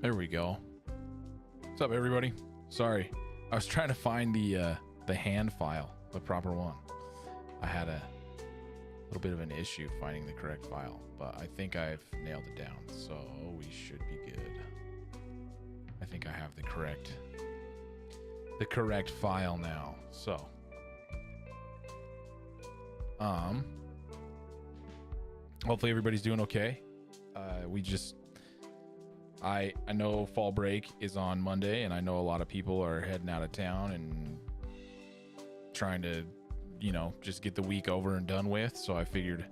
There we go. What's up, everybody? Sorry, I was trying to find the hand file, the proper one. I had a little bit of an issue finding the correct file, but I think I've nailed it down, so we should be good. I think I have the correct file now. So, hopefully everybody's doing okay. I know fall break is on Monday, and I know a lot of people are heading out of town and trying to, just get the week over and done with. So I figured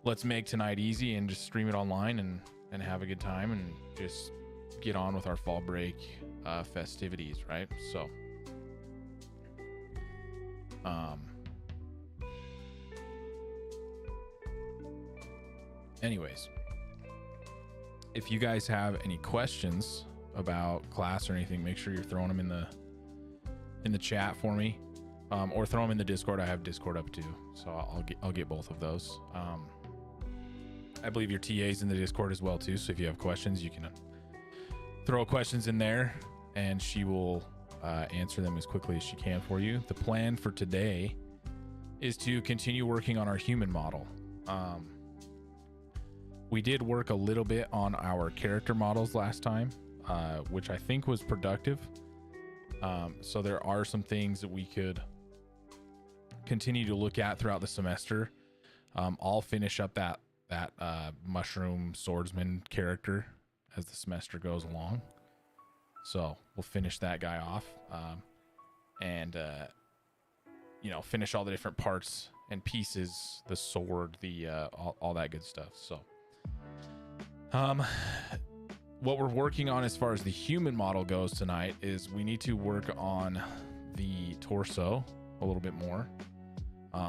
let's make tonight easy and just stream it online and have a good time and just get on with our fall break festivities, right? So, anyways. If you guys have any questions about class or anything, make sure you're throwing them in the chat for me, or throw them in the Discord. I have Discord up too, so I'll get both of those. I believe your TA's in the Discord as well too, so if you have questions, you can throw questions in there, and she will answer them as quickly as she can for you. The plan for today is to continue working on our human model. We did work a little bit on our character models last time, which I think was productive. So there are some things that we could continue to look at throughout the semester. I'll finish up that mushroom swordsman character as the semester goes along. So we'll finish that guy off, and finish all the different parts and pieces, the sword, the all that good stuff. So. What we're working on as far as the human model goes tonight is we need to work on the torso a little bit more.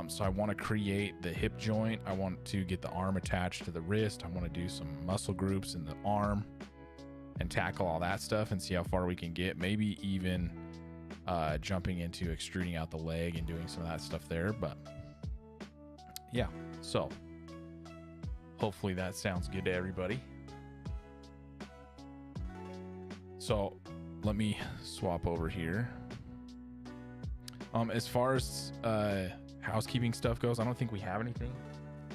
So I want to create the hip joint. I want to get the arm attached to the wrist. I want to do some muscle groups in the arm and tackle all that stuff and see how far we can get. Maybe even jumping into extruding out the leg and doing some of that stuff there. But yeah, so hopefully that sounds good to everybody. So let me swap over here. As far as housekeeping stuff goes, I don't think we have anything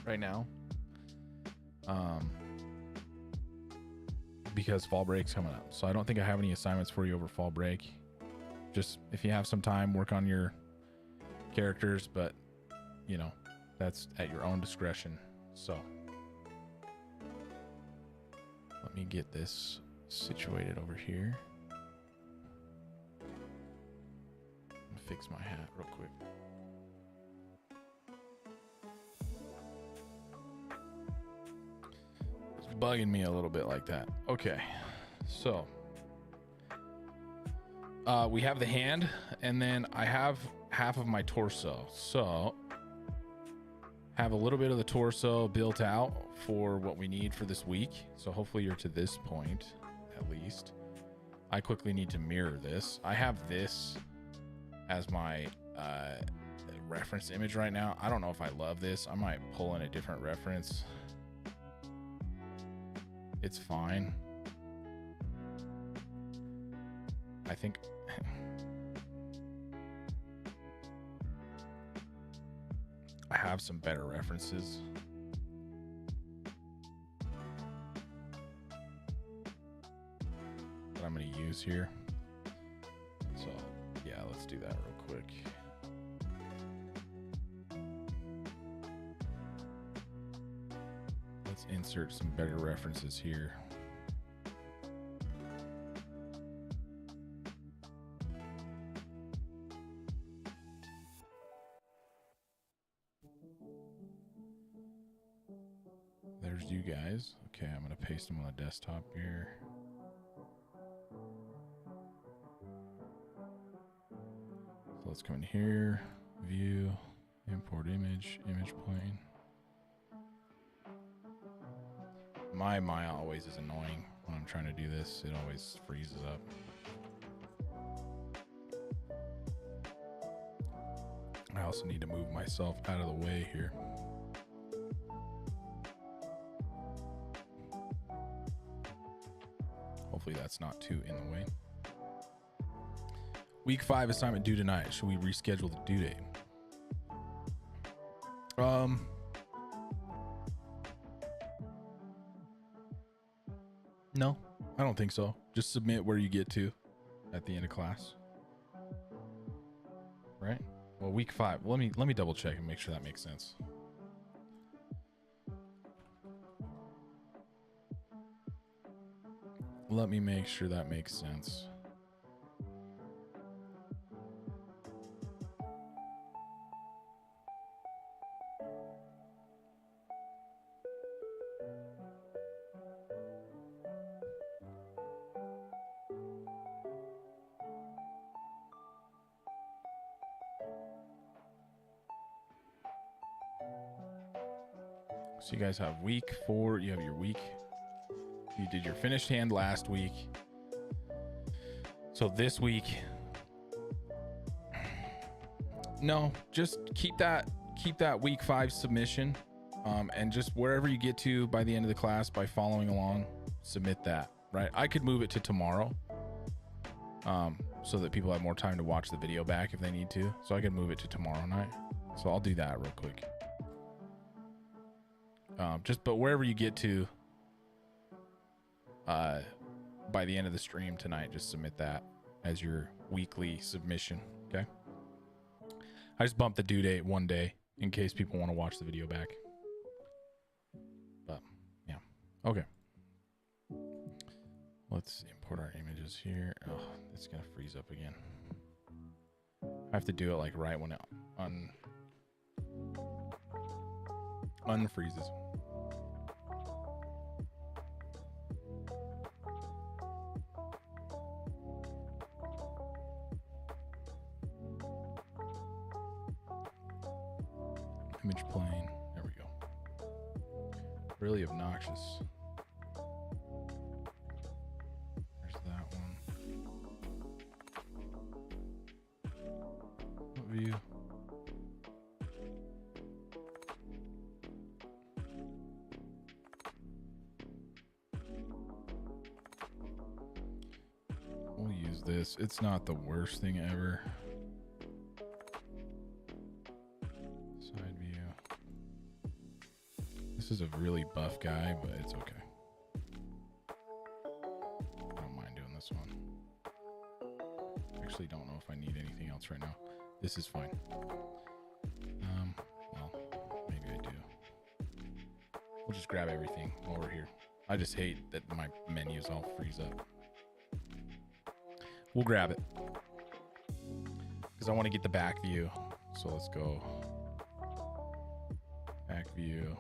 right now. Because fall break's coming up. So I don't think I have any assignments for you over fall break. Just if you have some time, work on your characters, but that's at your own discretion. So let me get this situated over here. Fix my hat real quick. It's bugging me a little bit like that. Okay, so we have the hand, and then I have half of my torso. So have a little bit of the torso built out for what we need for this week. So hopefully you're to this point at least. I quickly need to mirror this. I have this as my reference image right now. I don't know if I love this. I might pull in a different reference. It's fine. I think I have some better references. That I'm going to use here. So yeah, let's do that real quick. Let's insert some better references here. you guys. Okay, I'm going to paste them on the desktop here. So let's come in here, view, import image, image plane. My Maya always is annoying when I'm trying to do this. It always freezes up. I also need to move myself out of the way here. Hopefully that's not too in the way. Week 5 assignment due tonight. Should we reschedule the due date? No, I don't think so. Just submit where you get to at the end of class. Right? Well, week 5. Let me double check and make sure that makes sense. Let me make sure that makes sense. So you guys have week 4. You have your week. You did your finished hand last week. So this week, no, just keep that week 5 submission, and just wherever you get to by the end of the class by following along, submit that. Right? I could move it to tomorrow, so that people have more time to watch the video back if they need to. So I could move it to tomorrow night. So I'll do that real quick. But wherever you get to by the end of the stream tonight, just submit that as your weekly submission. Okay. I just bumped the due date one day in case people want to watch the video back. But yeah. Okay. Let's import our images here. Oh, it's going to freeze up again. I have to do it like right when it unfreezes. Image plane. There we go. Really obnoxious. There's that one. What view? We'll use this. It's not the worst thing ever. Side view. This is a really buff guy, but it's okay. I don't mind doing this one. Actually, don't know if I need anything else right now. This is fine. Well, maybe I do. We'll just grab everything while we're here. I just hate that my menus all freeze up. We'll grab it because I want to get the back view. So let's go back view.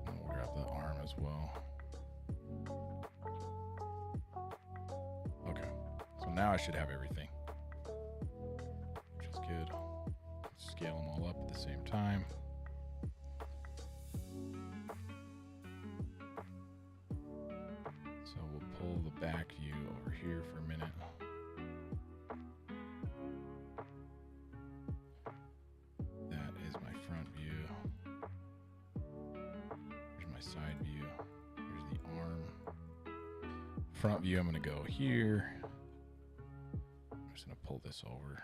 And we'll grab the arm as well. Okay. So now I should have everything, which is good. Scale them all up at the same time. So we'll pull the back view over here for a minute. That is my front view. Here's my side view. Here's the arm. Front view, I'm going to go here. I'm just going to pull this over.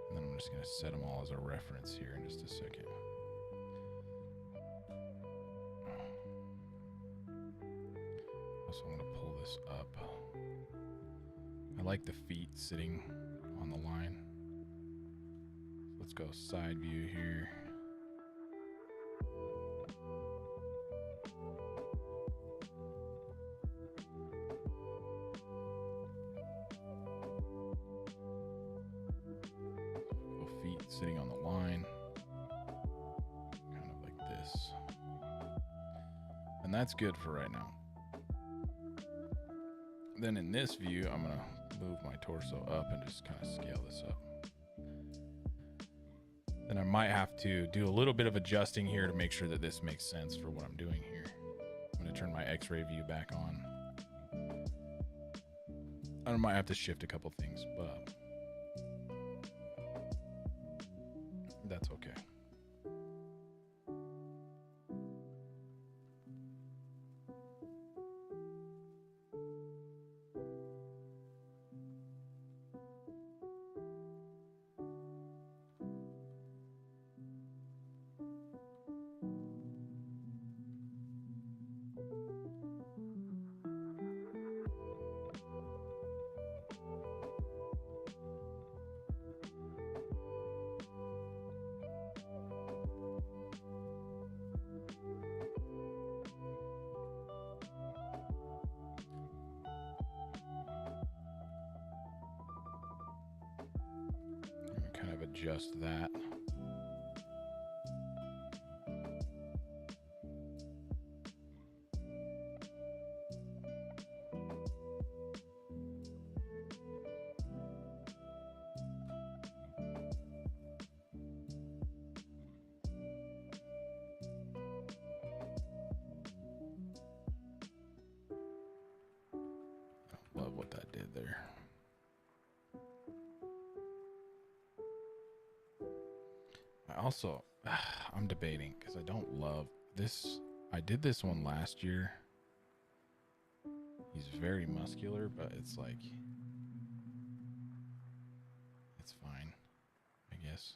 And then I'm just going to set them all as a reference here in just a second. So I'm going to pull this up. I like the feet sitting on the line. Let's go side view here. sitting on the line, kind of like this. And that's good for right now. Then in this view, I'm gonna move my torso up and just kind of scale this up. Then I might have to do a little bit of adjusting here to make sure that this makes sense for what I'm doing here. I'm gonna turn my X-ray view back on. I might have to shift a couple things, but that's okay. Kind of adjust that. Love what that did there. Also, I'm debating because I don't love this. I did this one last year. He's very muscular, but it's like, it's fine, I guess.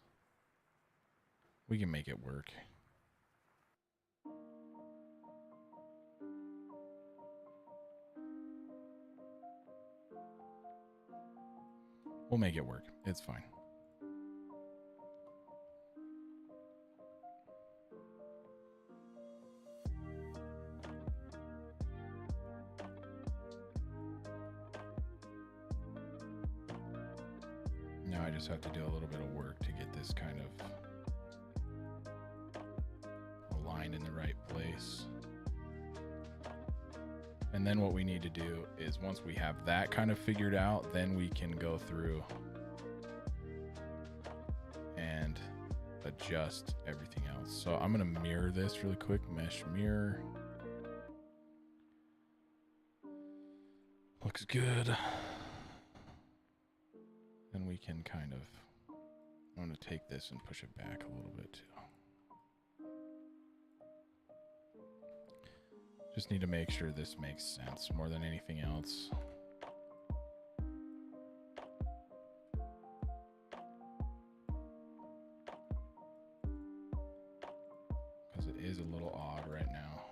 We can make it work. We'll make it work. It's fine. Now I just have to do a little bit of work to get this kind of aligned in the right place. And then what we need to do is once we have that kind of figured out, then we can go through and adjust everything else. So I'm going to mirror this really quick. Mesh mirror. Looks good. Then we can kind of, I'm going to take this and push it back a little bit too. Just need to make sure this makes sense more than anything else. Because it is a little odd right now.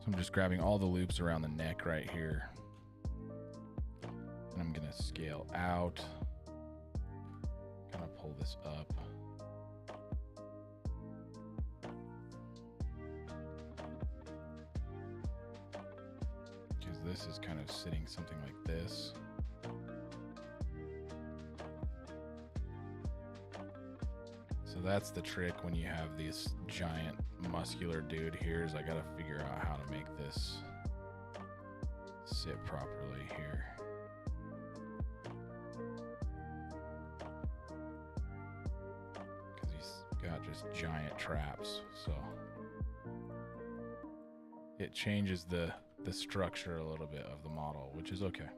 So I'm just grabbing all the loops around the neck right here. And I'm going to scale out. Kind of pull this up. This is kind of sitting something like this. So that's the trick when you have this giant muscular dude here, is I gotta figure out how to make this sit properly here. Because he's got just giant traps, so it changes the structure a little bit of the model, which is okay.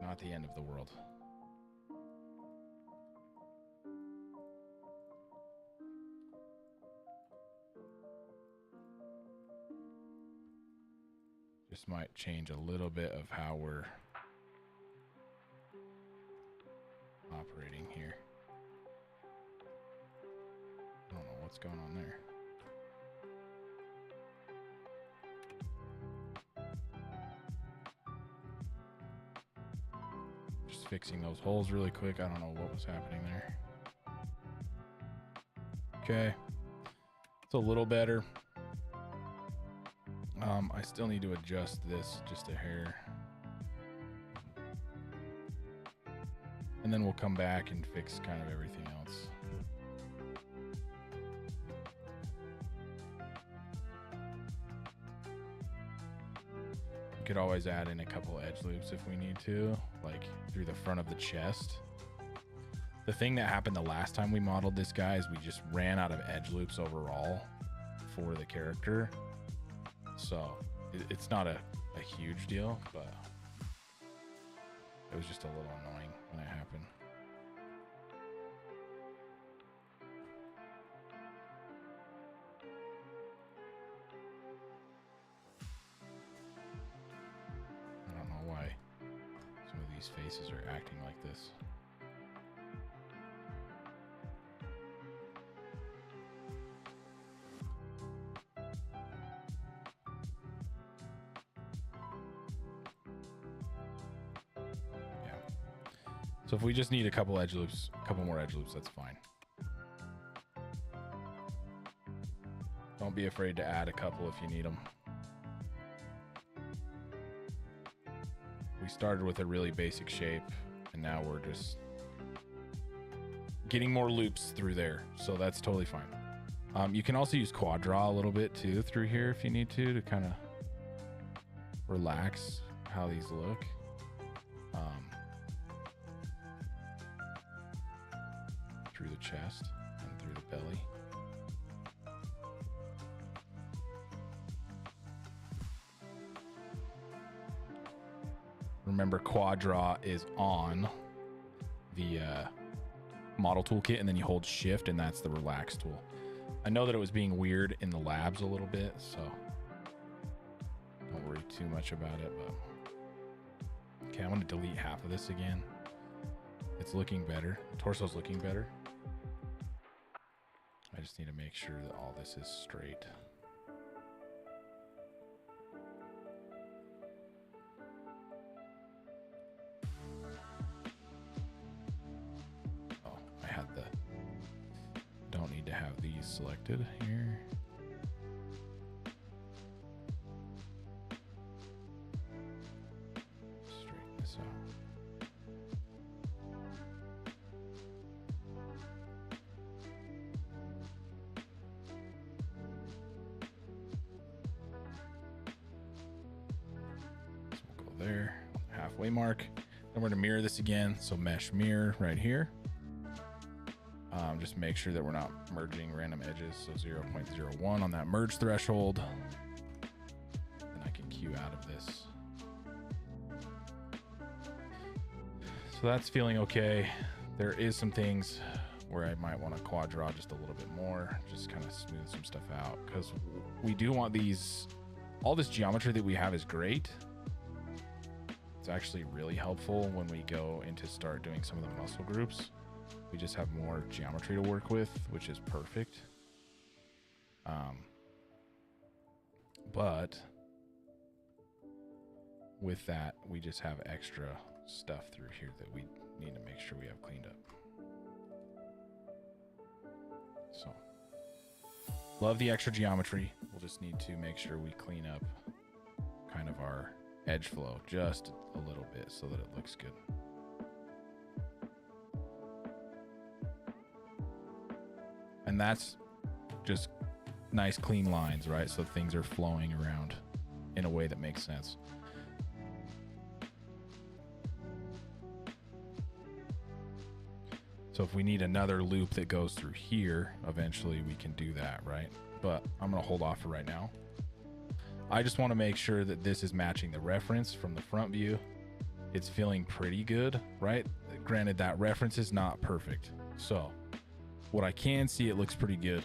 Not the end of the world. Just might change a little bit of how we're operating here. I don't know what's going on there. Fixing those holes really quick. I don't know what was happening there. Okay, it's a little better. I still need to adjust this just a hair. and then we'll come back and fix kind of everything else. We could always add in a couple edge loops if we need to, like through the front of the chest. The thing that happened the last time we modeled this guy is we just ran out of edge loops overall for the character. So it's not a huge deal, but it was just a little annoying when it happened. I don't know why some of these faces are acting like this. So if we just need a couple edge loops, a couple more edge loops, that's fine. Don't be afraid to add a couple if you need them. We started with a really basic shape, and now we're just getting more loops through there. So that's totally fine. You can also use quad draw a little bit too through here if you need to kind of relax how these look. Through the chest and through the belly. Remember, quad draw is on the model toolkit, and then you hold shift, and that's the relax tool. I know that it was being weird in the labs a little bit, so don't worry too much about it. But okay, I'm going to delete half of this again. It's looking better. The torso's looking better. I just need to make sure that all this is straight. Oh, I had the... Don't need to have these selected here. Straighten this out. There, halfway mark. Then we're going to mirror this again. So mesh mirror right here. Just make sure that we're not merging random edges. So 0.01 on that merge threshold. Then I can queue out of this. So that's feeling okay. There is some things where I might want to quad draw just a little bit more, just kind of smooth some stuff out, because we do want these, all this geometry that we have is great. It's actually really helpful when we go into start doing some of the muscle groups. We just have more geometry to work with, which is perfect. But with that, we just have extra stuff through here that we need to make sure we have cleaned up. So, love the extra geometry. We'll just need to make sure we clean up kind of our edge flow just a little bit so that it looks good. And that's just nice clean lines, right? So things are flowing around in a way that makes sense. So if we need another loop that goes through here, eventually we can do that, right? But I'm gonna hold off for right now. I just want to make sure that this is matching the reference from the front view. It's feeling pretty good, right? Granted, that reference is not perfect. So what I can see, it looks pretty good,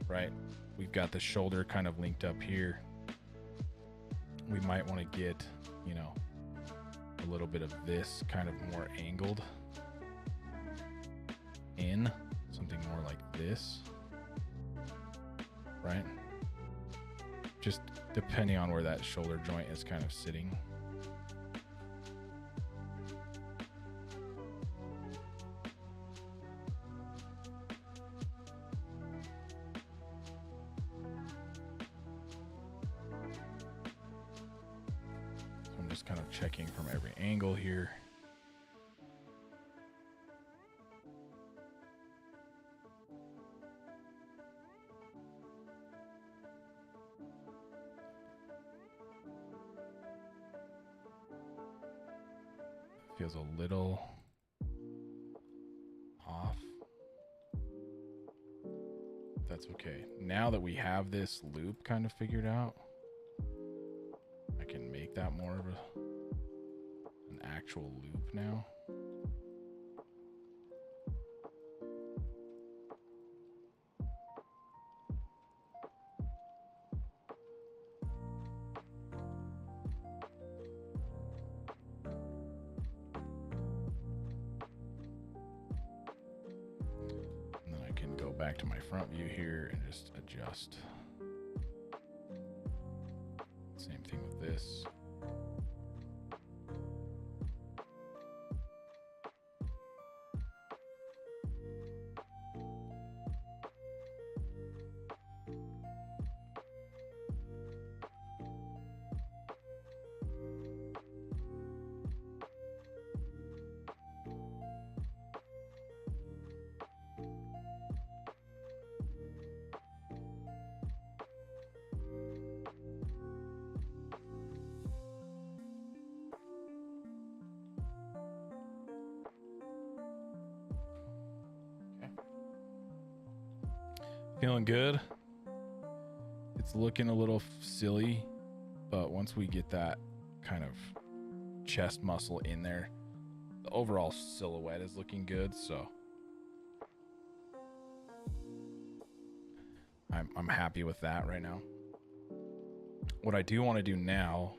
right? We've got the shoulder kind of linked up here. We might want to get, you know, a little bit of this kind of more angled in, something more like this, right? Just depending on where that shoulder joint is kind of sitting. So I'm just kind of checking from every angle here. Feels a little off. That's okay. Now that we have this loop kind of figured out, I can make that more of an actual loop now. Back to my front view here and just adjust. Same thing with this. Feeling good. It's looking a little silly, but once we get that kind of chest muscle in there, the overall silhouette is looking good. So I'm happy with that right now. What I do want to do now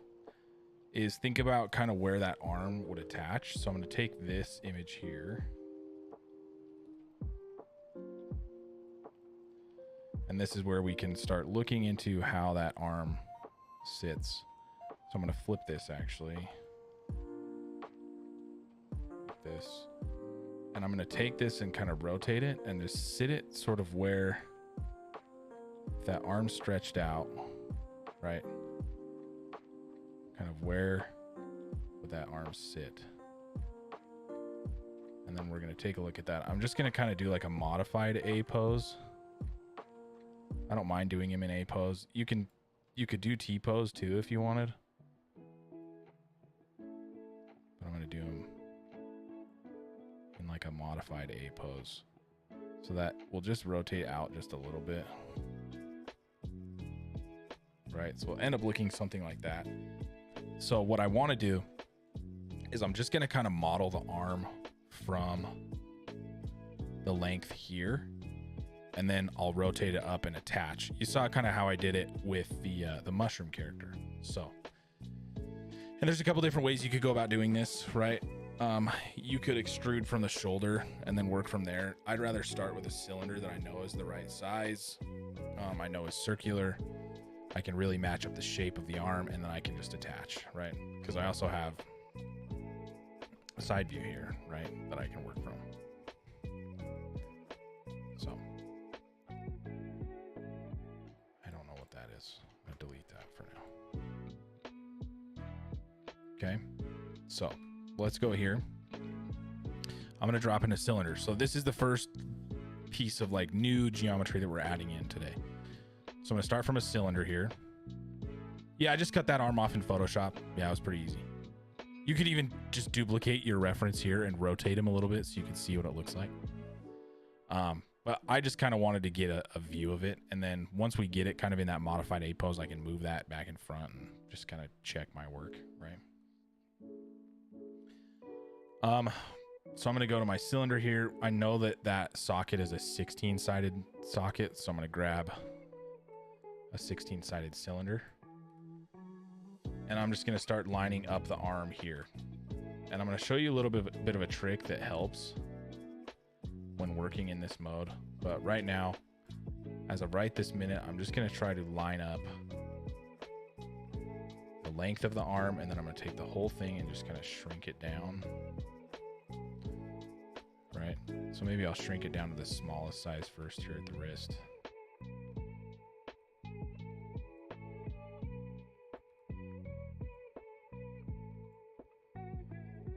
is think about kind of where that arm would attach. So I'm going to take this image here. And this is where we can start looking into how that arm sits. So I'm going to flip this actually. Like this. And I'm going to take this and kind of rotate it and just sit it sort of where that arm stretched out, right? Kind of where would that arm sit? And then we're going to take a look at that. I'm just going to kind of do like a modified A pose. I don't mind doing him in A pose. You could do T pose too if you wanted. But I'm going to do him in like a modified A pose. So that will just rotate out just a little bit. Right? So we'll end up looking something like that. So what I want to do is I'm just going to kind of model the arm from the length here. And then I'll rotate it up and attach. You saw kind of how I did it with the mushroom character. So, and there's a couple different ways you could go about doing this, right? You could extrude from the shoulder and then work from there. I'd rather start with a cylinder that I know is the right size. I know is circular. I can really match up the shape of the arm and then I can just attach, right? Because I also have a side view here, right? That I can work from. So. I'm gonna delete that for now. Okay, so let's go here. I'm gonna drop in a cylinder. So this is the first piece of like new geometry that we're adding in today. So I'm gonna start from a cylinder here. Yeah, I just cut that arm off in Photoshop. Yeah, it was pretty easy. You could even just duplicate your reference here and rotate him a little bit so you can see what it looks like. But I just kind of wanted to get a view of it. And then once we get it kind of in that modified A pose, I can move that back in front and just kind of check my work, right? So I'm going to go to my cylinder here. I know that that socket is a 16-sided socket. So I'm going to grab a 16-sided cylinder. And I'm just going to start lining up the arm here. And I'm going to show you a little bit of a trick that helps when working in this mode. But right now, as of right this minute, I'm just going to try to line up the length of the arm, and then I'm going to take the whole thing and just kind of shrink it down. Right? So maybe I'll shrink it down to the smallest size first here at the wrist.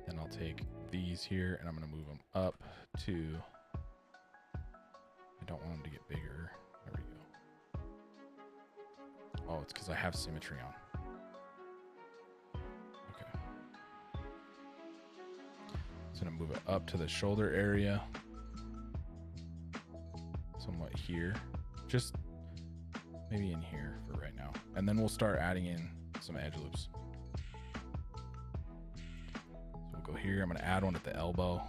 Then I'll take these here and I'm going to move them up to, I don't want them to get bigger. There we go. Oh, it's because I have symmetry on. Okay. Just gonna move it up to the shoulder area, somewhat here, just maybe in here for right now. And then we'll start adding in some edge loops. So we'll go here. I'm gonna add one at the elbow.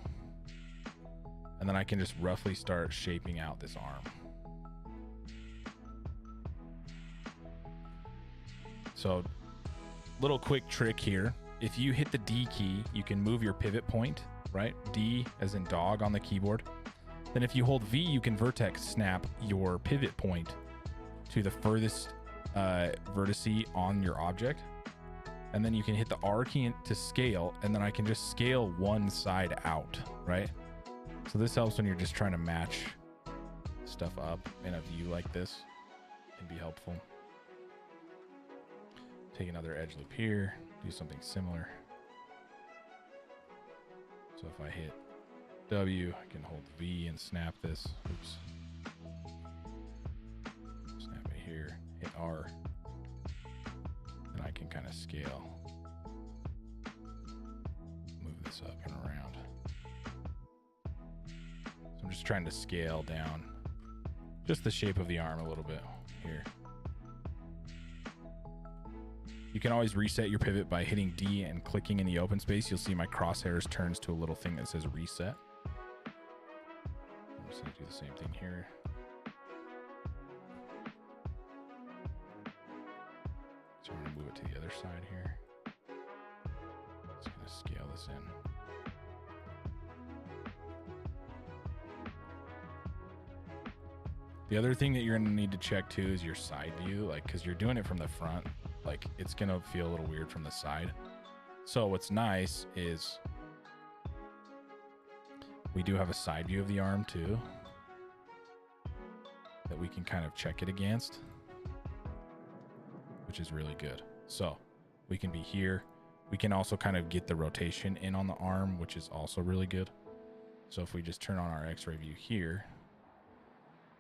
And then I can just roughly start shaping out this arm. So, little quick trick here. If you hit the D key, you can move your pivot point, right? D as in dog on the keyboard. Then if you hold V, you can vertex snap your pivot point to the furthest vertice on your object. And then you can hit the R key to scale, and then I can just scale one side out, right? So this helps when you're just trying to match stuff up in a view like this. It can be helpful. Take another edge loop here, do something similar. So if I hit W, I can hold V and snap this. Oops. Snap it here, hit R, and I can kind of scale. Move this up and around. So I'm just trying to scale down just the shape of the arm a little bit here. You can always reset your pivot by hitting D and clicking in the open space. You'll see my crosshairs turns to a little thing that says reset. I'm just gonna do the same thing here. So I'm gonna move it to the other side here. Just gonna scale this in. The other thing that you're gonna need to check too is your side view, like, cause you're doing it from the front. Like, it's gonna feel a little weird from the side. So what's nice is we do have a side view of the arm too that we can kind of check it against, which is really good. So we can be here. We can also kind of get the rotation in on the arm, which is also really good. So if we just turn on our X-ray view here,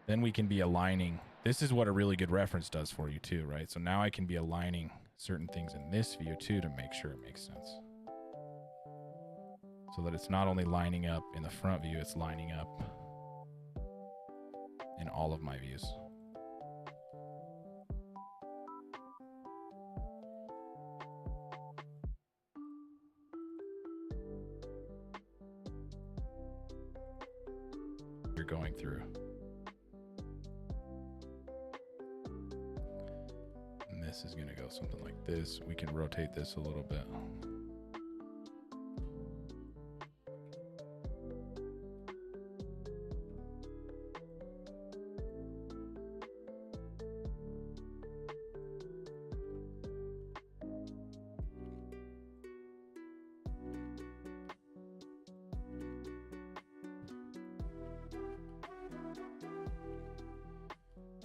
then we can be aligning. This is what a really good reference does for you too, right? So now I can be aligning certain things in this view too to make sure it makes sense. So that it's not only lining up in the front view, it's lining up in all of my views. You're going through. This is going to go something like this. We can rotate this a little bit.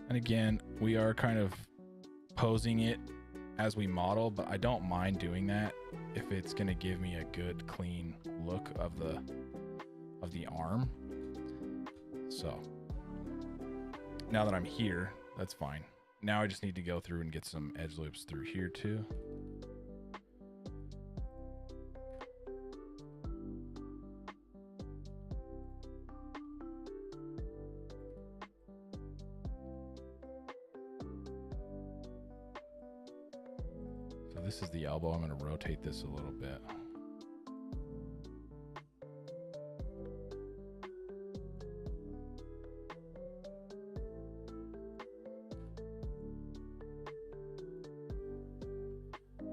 And again, we are kind of posing it as we model, but I don't mind doing that if it's going to give me a good clean look of the arm. So now that I'm here, that's fine. Now I just need to go through and get some edge loops through here too. This is the elbow. I'm going to rotate this a little bit.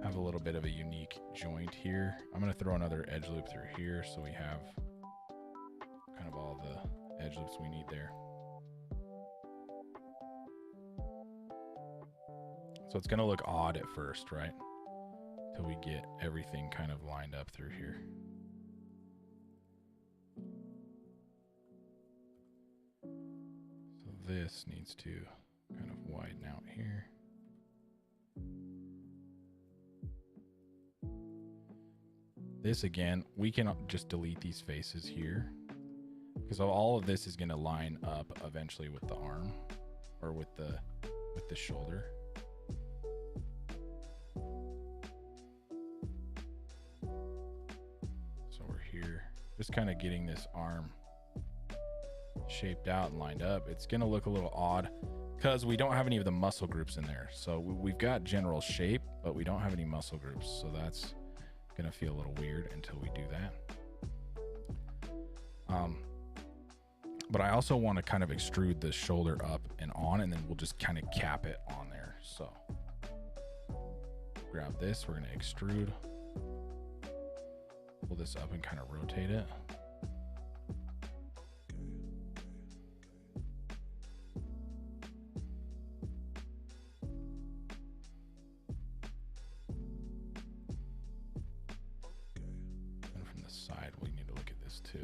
Have a little bit of a unique joint here. I'm going to throw another edge loop through here so we have kind of all the edge loops we need there. So it's going to look odd at first, right? Till we get everything kind of lined up through here. So this needs to kind of widen out here. This again, we can just delete these faces here because all of this is going to line up eventually with the arm or with the shoulder. just kind of getting this arm shaped out and lined up. It's going to look a little odd because we don't have any of the muscle groups in there. So we've got general shape, but we don't have any muscle groups. So that's going to feel a little weird until we do that. But I also want to kind of extrude the shoulder up and on, and then we'll just kind of cap it on there. So grab this, we're going to extrude, pull this up and kind of rotate it. And from the side, we need to look at this too.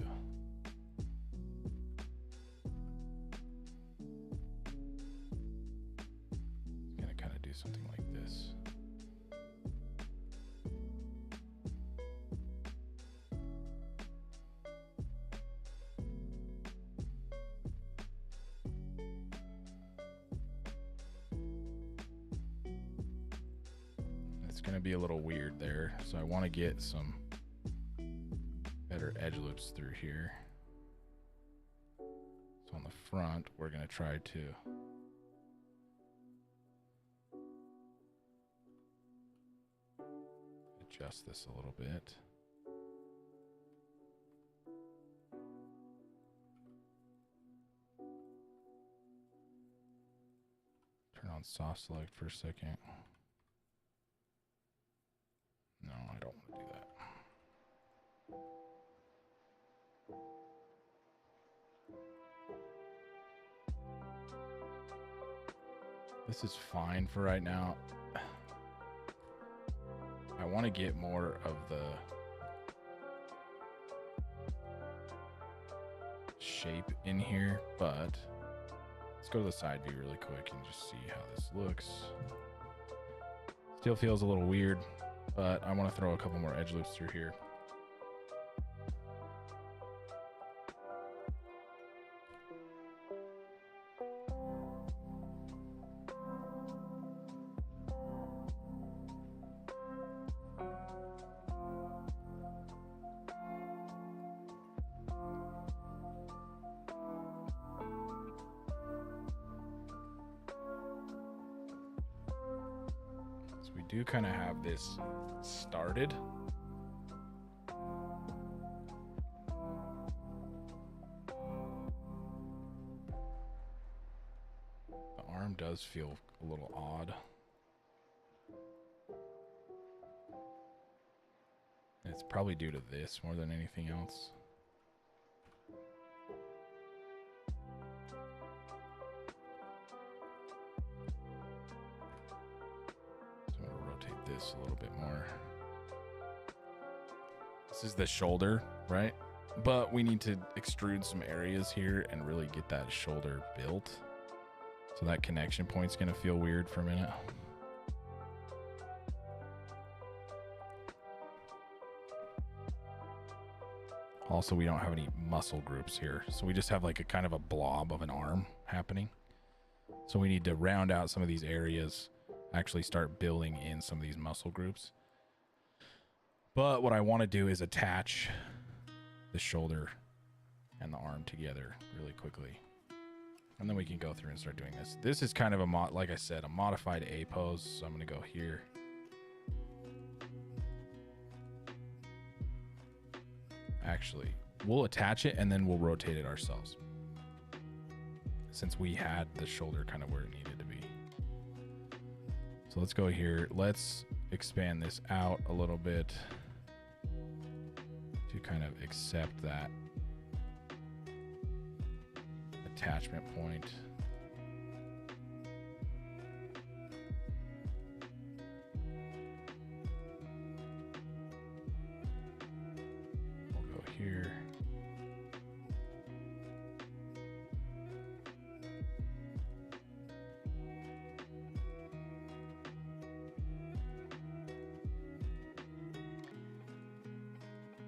Something like this. It's going to be a little weird there, so I want to get some better edge loops through here. So on the front, we're going to try to adjust this a little bit. Turn on soft select for a second. No, I don't want to do that. This is fine for right now. I want to get more of the shape in here, but let's go to the side view really quick and just see how this looks. Still feels a little weird, but I want to throw a couple more edge loops through here. Do kind of have this started. The arm does feel a little odd. It's probably due to this more than anything else. This a little bit more. This is the shoulder, right? But we need to extrude some areas here and really get that shoulder built. So that connection point's gonna feel weird for a minute. Also, we don't have any muscle groups here. So we just have like a kind of a blob of an arm happening. So we need to round out some of these areas, actually start building in some of these muscle groups. But what I want to do is attach the shoulder and the arm together really quickly. And then we can go through and start doing this. This is kind of a, like I said, a modified A pose. So I'm going to go here. Actually, we'll attach it and then we'll rotate it ourselves, since we had the shoulder kind of where it needed to be. So let's go here. Let's expand this out a little bit to kind of accept that attachment point. We'll go here.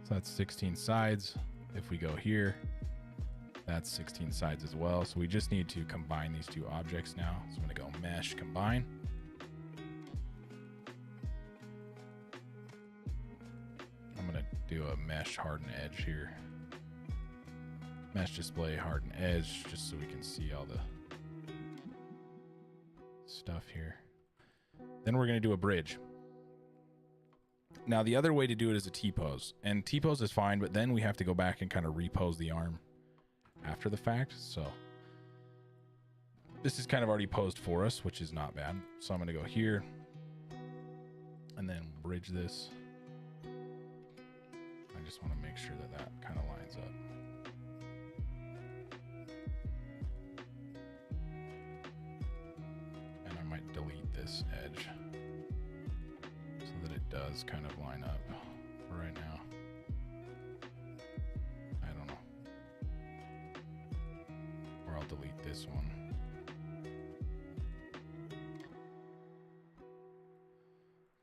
So that's 16 sides. If we go here, that's 16 sides as well. So we just need to combine these two objects now. So I'm going to go mesh, combine. I'm going to do a mesh harden edge here. mesh display harden edge, just so we can see all the stuff here. Then we're going to do a bridge. Now the other way to do it is a T-pose, and T-pose is fine, but then we have to go back and kind of repose the arm after the fact. So this is kind of already posed for us, which is not bad. So I'm going to go here and then bridge this. I just want to make sure that that kind of lines up. And I might delete this edge so that it does kind of line up for right now. I don't know. Or I'll delete this one.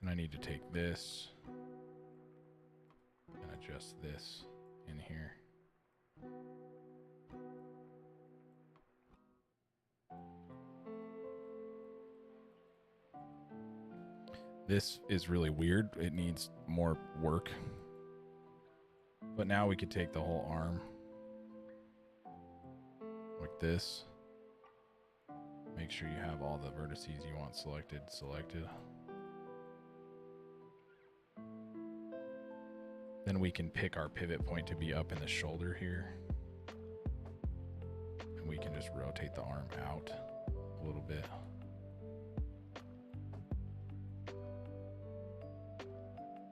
And I need to take this and adjust this in here. This is really weird. It needs more work. But now we could take the whole arm like this. Make sure you have all the vertices you want selected. Then we can pick our pivot point to be up in the shoulder here. And we can just rotate the arm out a little bit.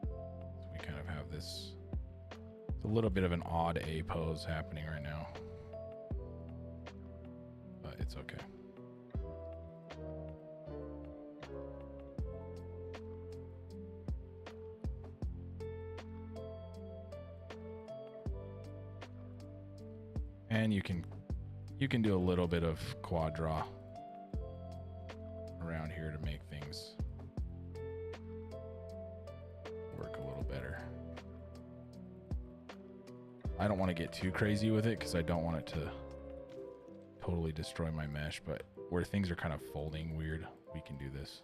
So we kind of have this, it's a little bit of an odd A pose happening right now, but it's okay. And you can do a little bit of quad draw around here to make things work a little better. I don't want to get too crazy with it because I don't want it to totally destroy my mesh, but where things are kind of folding weird, we can do this.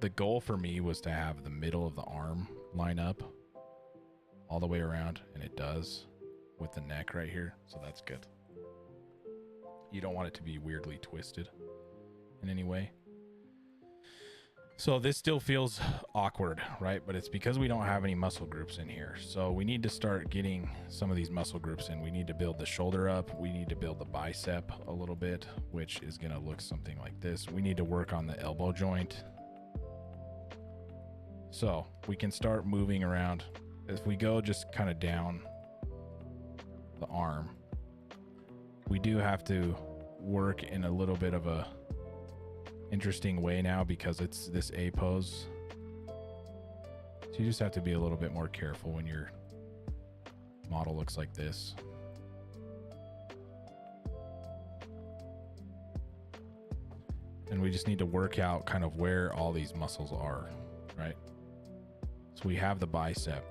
The goal for me was to have the middle of the arm line up all the way around, and it does with the neck right here, so that's good. You don't want it to be weirdly twisted in any way. So this still feels awkward, right? But it's because we don't have any muscle groups in here. So we need to start getting some of these muscle groups in. We need to build the shoulder up. We need to build the bicep a little bit, which is going to look something like this. We need to work on the elbow joint. So we can start moving around. If we go just kind of down the arm, we do have to work in a little bit of a interesting way now because it's this A pose. So you just have to be a little bit more careful when your model looks like this. And we just need to work out kind of where all these muscles are, right? So we have the bicep.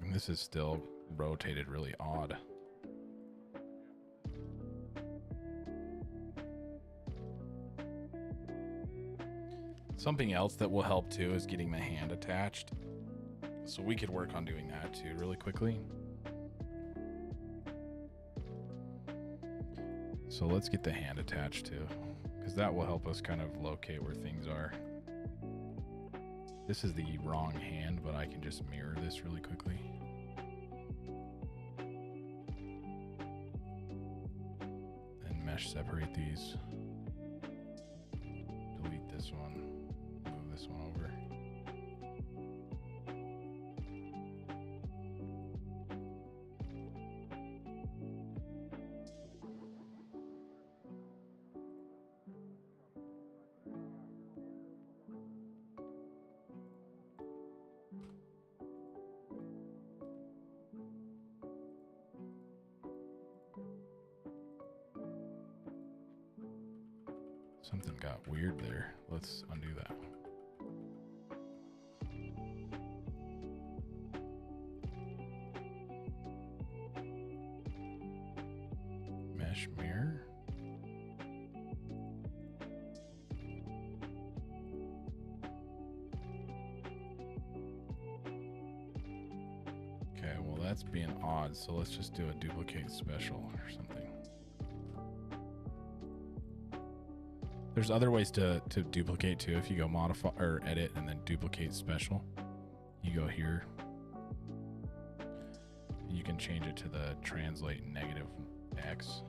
And this is still rotated really odd. Something else that will help too is getting the hand attached. So we could work on doing that too really quickly. So let's get the hand attached too, because that will help us kind of locate where things are. This is the wrong hand, but I can just mirror this really quickly. And mesh separate these. Delete this one. Move this one over. Something got weird there. Let's undo that. Mesh mirror. Okay, well that's being odd, so let's just do a duplicate special or something. There's other ways to duplicate too. If you go modify or edit and then duplicate special, you go here. You can change it to the translate -X.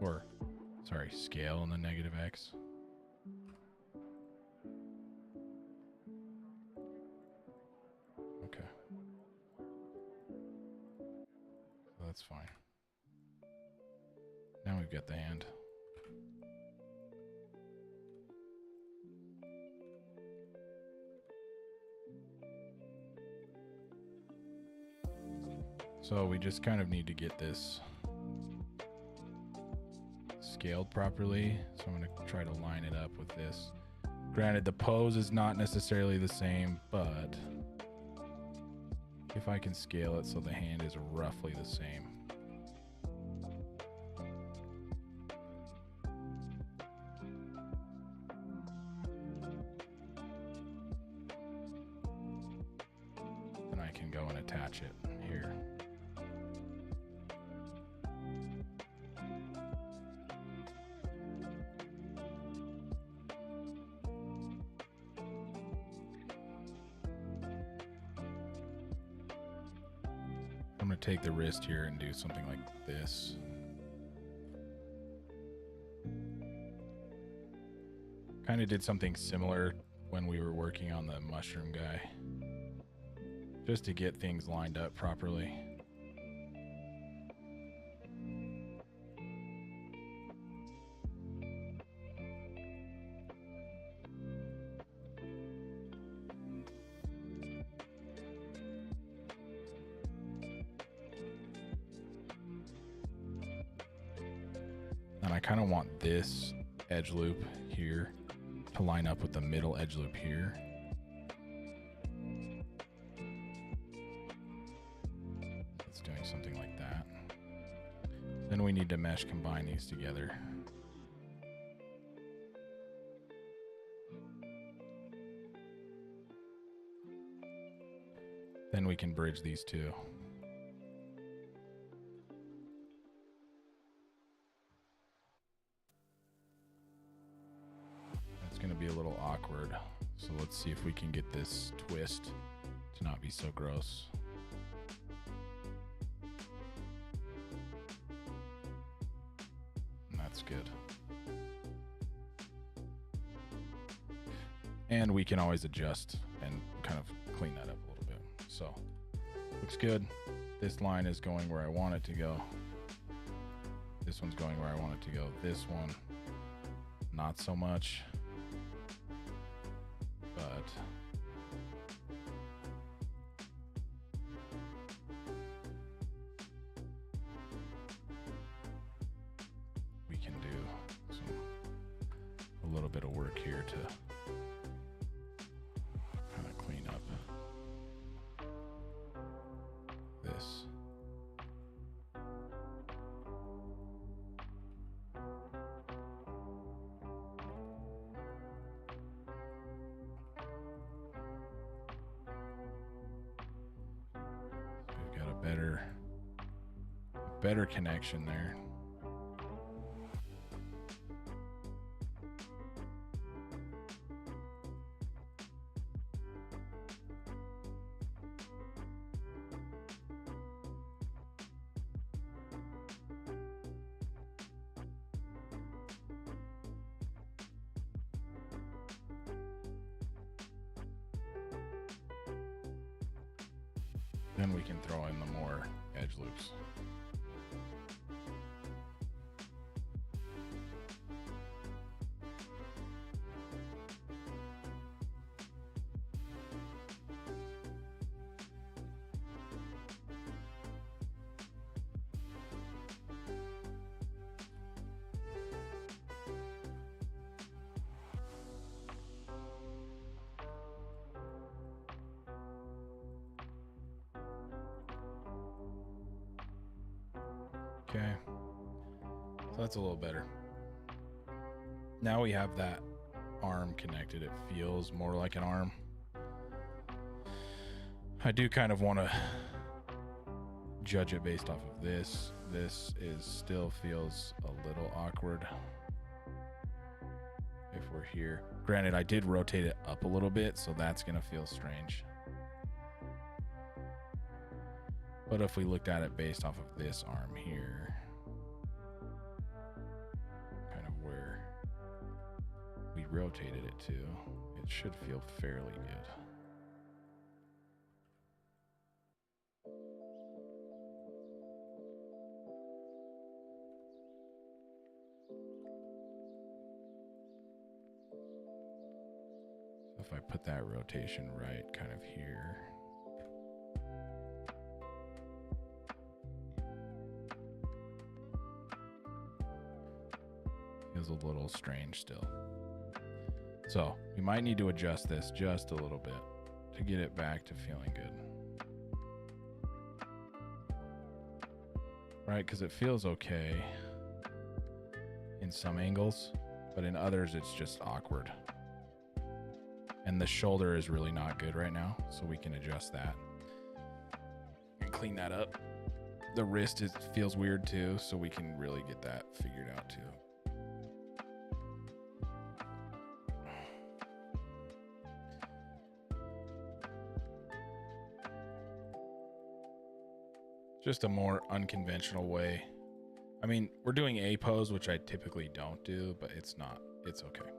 Or, sorry, scale on the -X. Okay. So that's fine. Now we've got the hand. So we just kind of need to get this scaled properly. So I'm going to try to line it up with this. Granted, the pose is not necessarily the same, but if I can scale it so the hand is roughly the same. Then I can go and attach it here. I'm going to take the wrist here and do something like this. Kind of did something similar when we were working on the mushroom guy, just to get things lined up properly. And I kind of want this edge loop here to line up with the middle edge loop here. It's doing something like that. Then we need to mesh combine these together. Then we can bridge these two. It's going to be a little awkward. So let's see if we can get this twist to not be so gross. And that's good. And we can always adjust and kind of clean that up a little bit. So looks good. This line is going where I want it to go. This one's going where I want it to go. This one, not so much. But we can do a little bit of work here to kind of clean up this. Better connection there. Then we can throw in the more edge loops. Okay. So that's a little better. Now we have that arm connected. It feels more like an arm. I do kind of want to judge it based off of this. This is still feels a little awkward if we're here. Granted, I did rotate it up a little bit, so that's going to feel strange. But if we looked at it based off of this arm here, kind of where we rotated it to, it should feel fairly good. If I put that rotation right kind of here. Feels a little strange still. So we might need to adjust this just a little bit to get it back to feeling good. Right, because it feels okay in some angles, but in others it's just awkward. And the shoulder is really not good right now, so we can adjust that and clean that up. The wrist feels weird too, so we can really get that figured out too. Just a more unconventional way. I mean, we're doing a pose, which I typically don't do, but it's okay.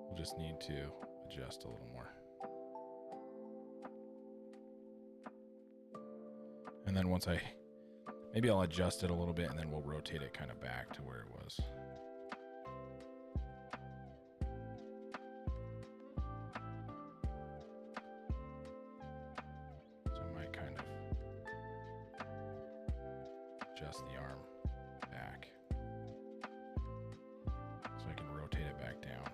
We'll just need to adjust a little more. And then maybe I'll adjust it a little bit and then we'll rotate it kind of back to where it was. So I might kind of adjust the arm back so I can rotate it back down.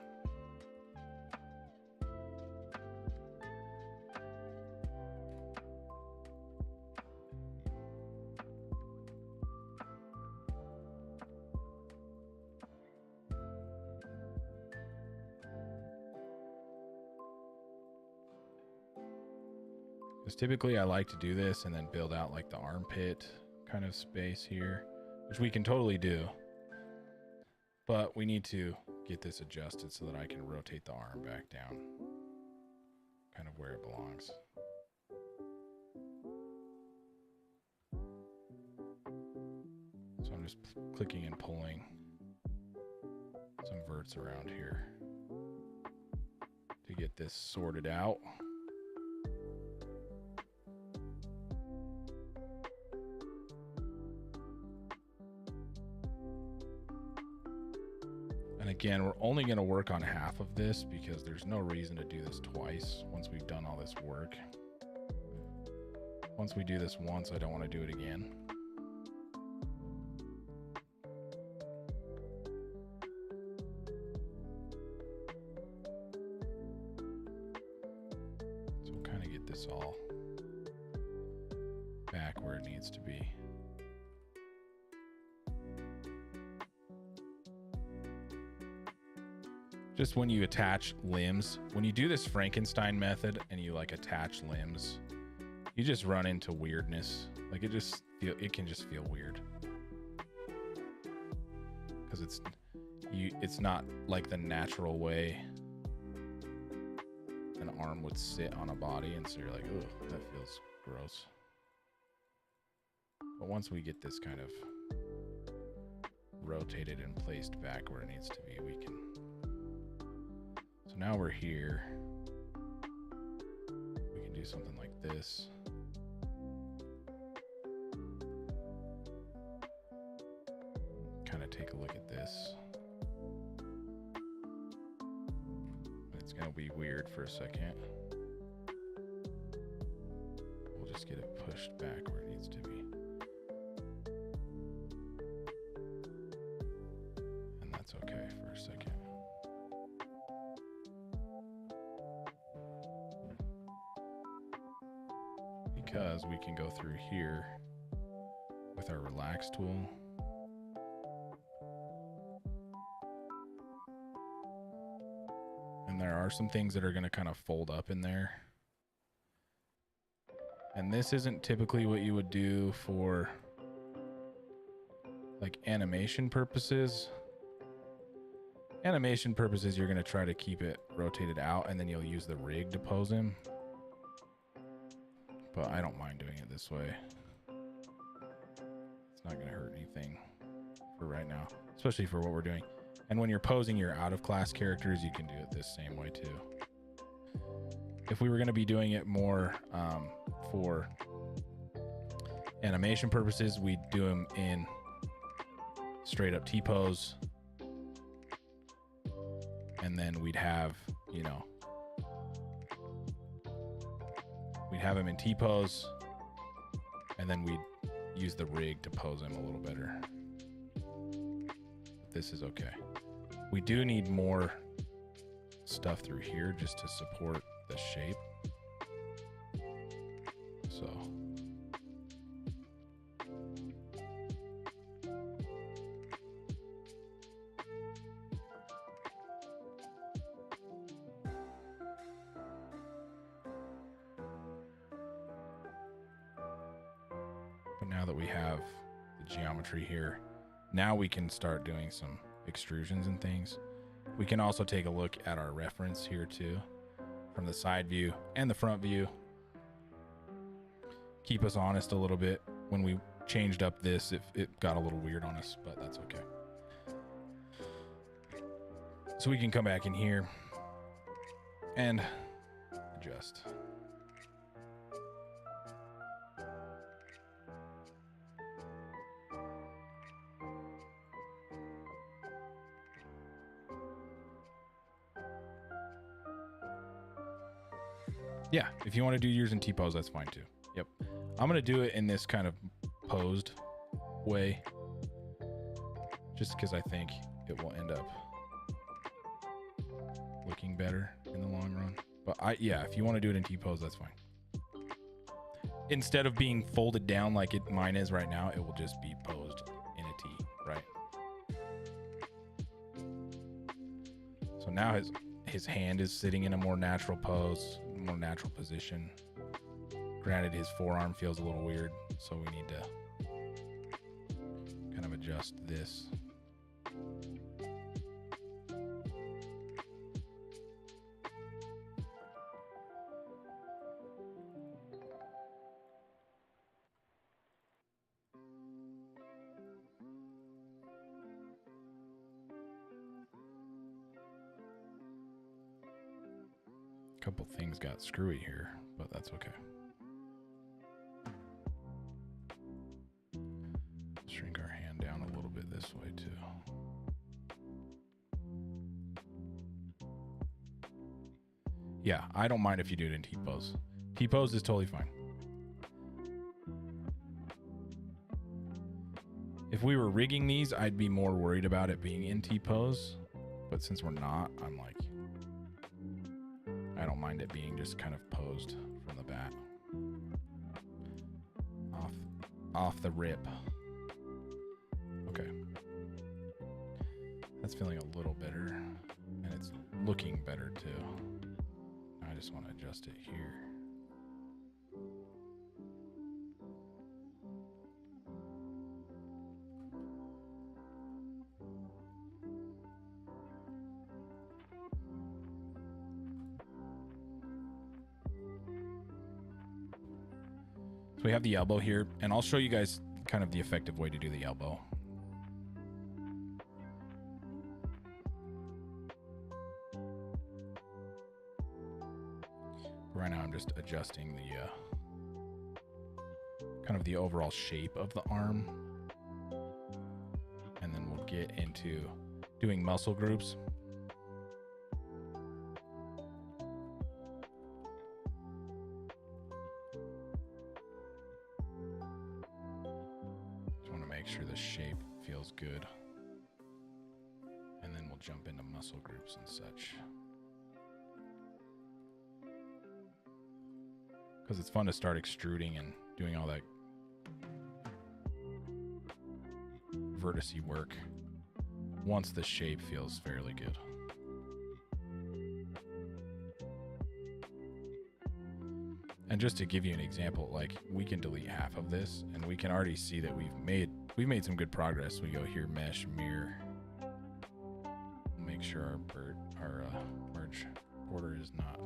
Because typically I like to do this and then build out like the armpit kind of space here, which we can totally do. But we need to get this adjusted so that I can rotate the arm back down, kind of where it belongs. So I'm just clicking and pulling some verts around here to get this sorted out. Again, we're only going to work on half of this because there's no reason to do this twice once we've done all this work. Once we do this once, I don't want to do it again. So we'll kind of get this all back where it needs to be. Just when you attach limbs, when you do this Frankenstein method and you like attach limbs, you just run into weirdness. Like it can just feel weird. Because it's not like the natural way an arm would sit on a body, and so you're like, oh, that feels gross. But once we get this kind of rotated and placed back where it needs to be, we can. So now we're here. We can do something like this. Kind of take a look at this. It's going to be weird for a second. We'll just get it pushed back where it needs to be. And that's okay for a second. Because we can go through here with our relax tool. And there are some things that are going to kind of fold up in there. And this isn't typically what you would do for like animation purposes. Animation purposes, you're going to try to keep it rotated out, and then you'll use the rig to pose him. But I don't mind doing it this way. It's not going to hurt anything for right now, especially for what we're doing. And when you're posing your out-of-class characters, you can do it this same way too. If we were going to be doing it more for animation purposes, we'd do them in straight up T-pose. And then we'd have, you know, we'd have him in T-pose, and then we'd use the rig to pose him a little better. This is okay. We do need more stuff through here just to support the shape. So. But now that we have the geometry here, now we can start doing some extrusions and things. We can also take a look at our reference here too, from the side view and the front view. Keep us honest a little bit. When we changed up this, it got a little weird on us, but that's okay. So we can come back in here and adjust. Yeah, if you want to do yours in T-pose, that's fine too. Yep. I'm going to do it in this kind of posed way, just because I think it will end up looking better in the long run. But yeah, if you want to do it in T-pose, that's fine. Instead of being folded down like mine is right now, it will just be posed in a T, right? So now his hand is sitting in a more natural pose, more natural position. Granted, his forearm feels a little weird, so we need to kind of adjust this. Couple things got screwy here, but that's okay. Shrink our hand down a little bit this way too. Yeah, I don't mind if you do it in T-pose. T-pose is totally fine. If we were rigging these, I'd be more worried about it being in T-pose, but since we're not, I'm like, I don't mind it being just kind of posed from the bat. Off the rip. Okay. That's feeling a little better, and it's looking better too. I just want to adjust it here. So we have the elbow here, and I'll show you guys kind of the effective way to do the elbow. Right now I'm just adjusting the kind of the overall shape of the arm, and then we'll get into doing muscle groups. Make sure the shape feels good, and then we'll jump into muscle groups and such, because it's fun to start extruding and doing all that vertice work once the shape feels fairly good. And just to give you an example, like we can delete half of this and we can already see that we've made some good progress. We go here, mesh, mirror. Make sure our merge border is not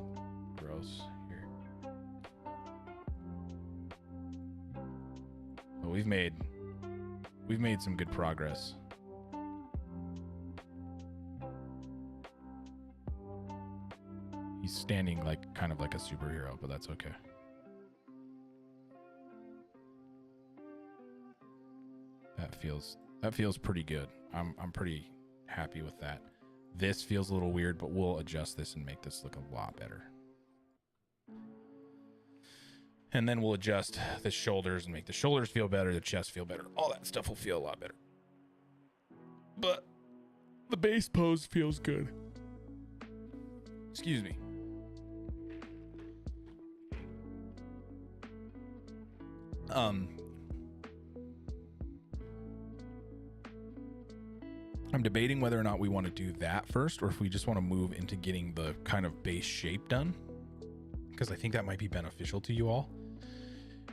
gross here. But we've made some good progress. He's standing like kind of like a superhero, but that's okay. That feels pretty good. I'm pretty happy with that. This feels a little weird, but we'll adjust this and make this look a lot better. And then we'll adjust the shoulders and make the shoulders feel better, the chest feel better. All that stuff will feel a lot better. But the base pose feels good. Excuse me. I'm debating whether or not we want to do that first, or if we just want to move into getting the kind of base shape done, because I think that might be beneficial to you all.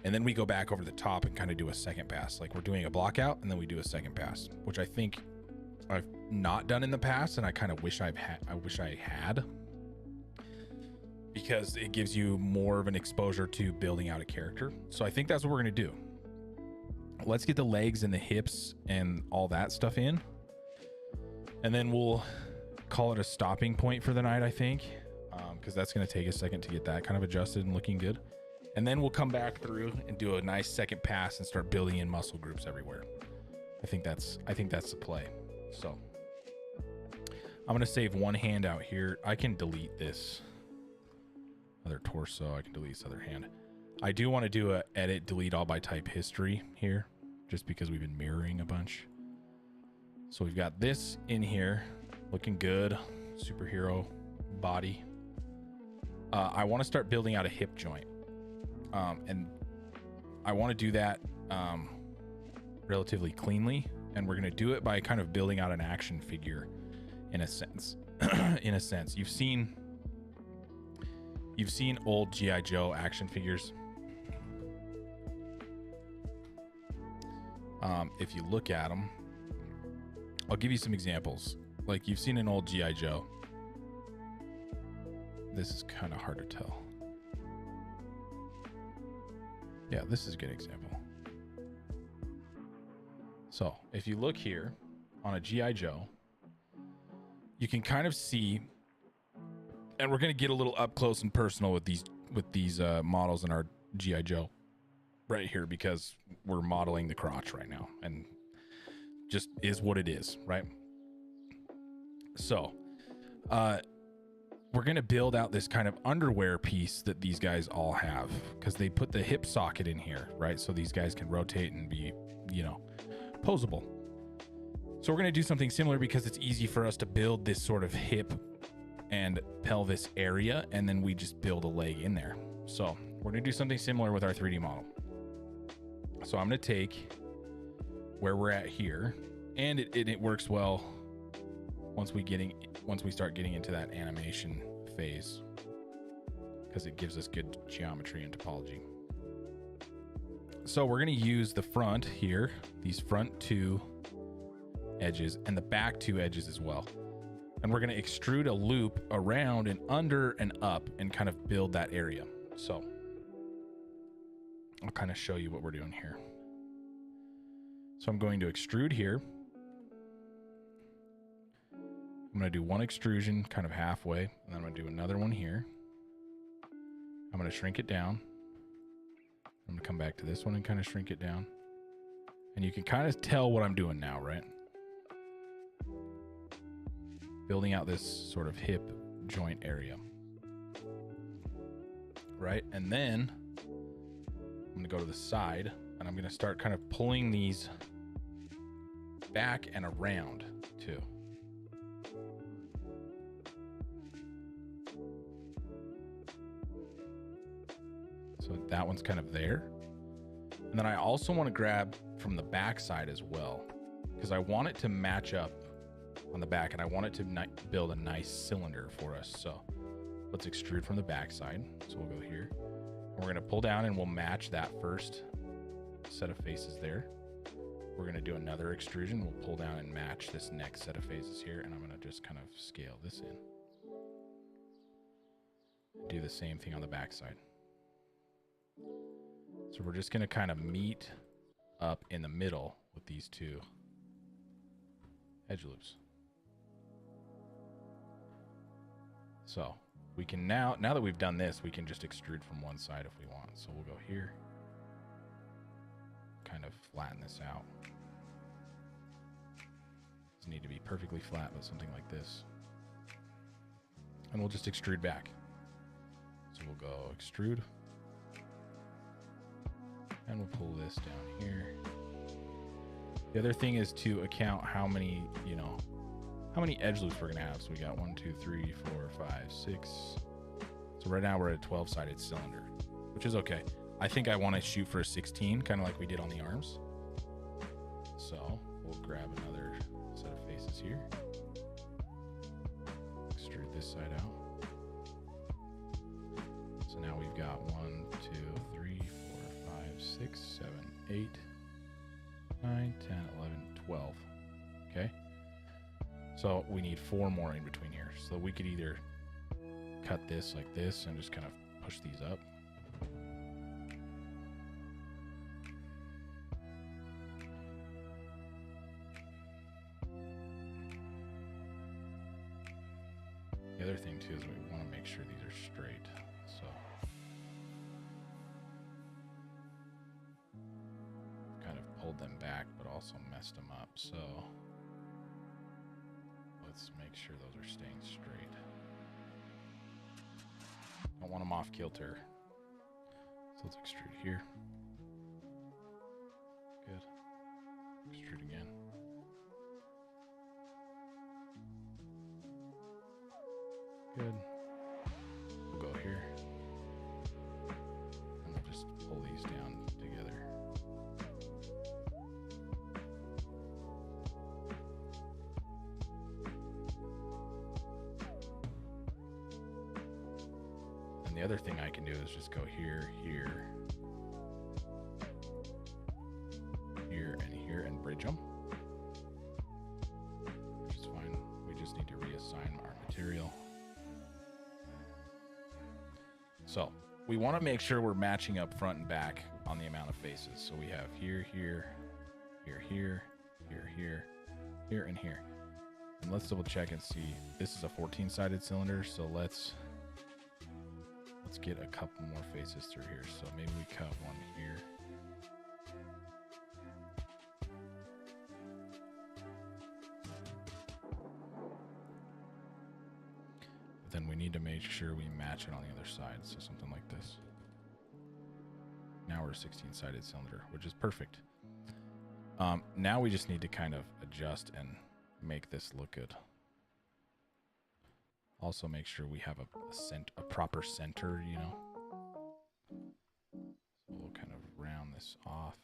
And then we go back over the top and kind of do a second pass. Like we're doing a block out and then we do a second pass, which I think I've not done in the past, and I kind of wish I had, because it gives you more of an exposure to building out a character. So I think that's what we're going to do. Let's get the legs and the hips and all that stuff in. And then we'll call it a stopping point for the night, I think, because that's going to take a second to get that kind of adjusted and looking good. And then we'll come back through and do a nice second pass and start building in muscle groups everywhere. I think that's the play. So I'm going to save one hand out here. I can delete this other torso. I can delete this other hand. I do want to do a edit, delete all by type history here, just because we've been mirroring a bunch. So we've got this in here looking good, superhero body. I want to start building out a hip joint. And I want to do that relatively cleanly. And we're going to do it by kind of building out an action figure in a sense. In a sense, you've seen old G.I. Joe action figures. If you look at them, I'll give you some examples. Like you've seen an old G.I. Joe. This is kind of hard to tell. Yeah, this is a good example. So if you look here on a G.I. Joe, you can kind of see, and we're going to get a little up close and personal with these models in our G.I. Joe right here, because we're modeling the crotch right now, and just is what it is, right? So we're going to build out this kind of underwear piece that these guys all have, because they put the hip socket in here, right? So these guys can rotate and be, posable. So we're going to do something similar, because it's easy for us to build this sort of hip and pelvis area, and then we just build a leg in there. So we're going to do something similar with our 3D model. So I'm going to take where we're at here, and it works well once we start getting into that animation phase, because it gives us good geometry and topology. So we're going to use the front here, these front two edges, and the back two edges as well. And we're going to extrude a loop around and under and up and kind of build that area. So I'll kind of show you what we're doing here. So I'm going to extrude here. I'm going to do one extrusion kind of halfway, and then I'm going to do another one here. I'm going to shrink it down. I'm going to come back to this one and kind of shrink it down. And you can kind of tell what I'm doing now, right? Building out this sort of hip joint area. Right? And then I'm going to go to the side, and I'm going to start kind of pulling these back and around too. So that one's kind of there. And then I also want to grab from the back side as well, because I want it to match up on the back, and I want it to build a nice cylinder for us. So let's extrude from the back side. So we'll go here. We're going to pull down and we'll match that first set of faces there. We're going to do another extrusion. We'll pull down and match this next set of faces here, and I'm going to just kind of scale this in. Do the same thing on the back side. So we're just going to kind of meet up in the middle with these two edge loops. So we can now that we've done this, we can just extrude from one side if we want. So we'll go here, kind of flatten this out. Doesn't need to be perfectly flat, but something like this. And we'll just extrude back. So we'll go extrude. And we'll pull this down here. The other thing is to account how many, how many edge loops we're gonna have. So we got 1, 2, 3, 4, 5, 6. So right now we're at a 12-sided cylinder, which is okay. I think I want to shoot for a 16, kind of like we did on the arms. So we'll grab another set of faces here. Extrude this side out. So now we've got 1, 2, 3, 4, 5, 6, 7, 8, 9, 10, 11, 12. Okay. So we need 4 more in between here. So we could either cut this like this and just kind of push these up. The other thing too is we want to make sure these are straight. So kind of pulled them back, but also messed them up. So let's make sure those are staying straight. Don't want them off kilter. So let's extrude here. Good. Extrude again. Good. We'll go here. And we'll just pull these down together. And the other thing I can do is just go here, here, here, and bridge them. Which is fine. We just need to reassign our material. So we want to make sure we're matching up front and back on the amount of faces. So we have here, here, here, here, here, here, here, and here. And let's double check and see. This is a 14-sided cylinder, so let's get a couple more faces through here. So maybe we cut one here. But then we need to make sure we match it on the other side. So something like this. Now we're a 16-sided cylinder, which is perfect. Now we just need to kind of adjust and make this look good. Also make sure we have a proper center, So we'll kind of round this off.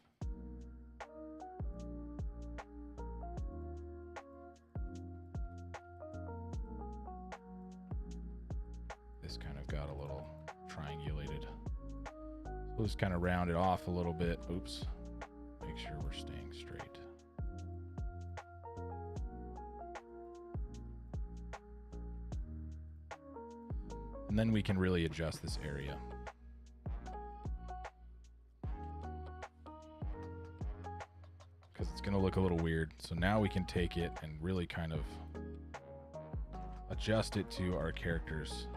This kind of got a little triangulated. So we'll just kind of round it off a little bit. Oops. Make sure we're staying straight. And then we can really adjust this area. Because it's going to look a little weird. So now we can take it and really kind of adjust it to our character's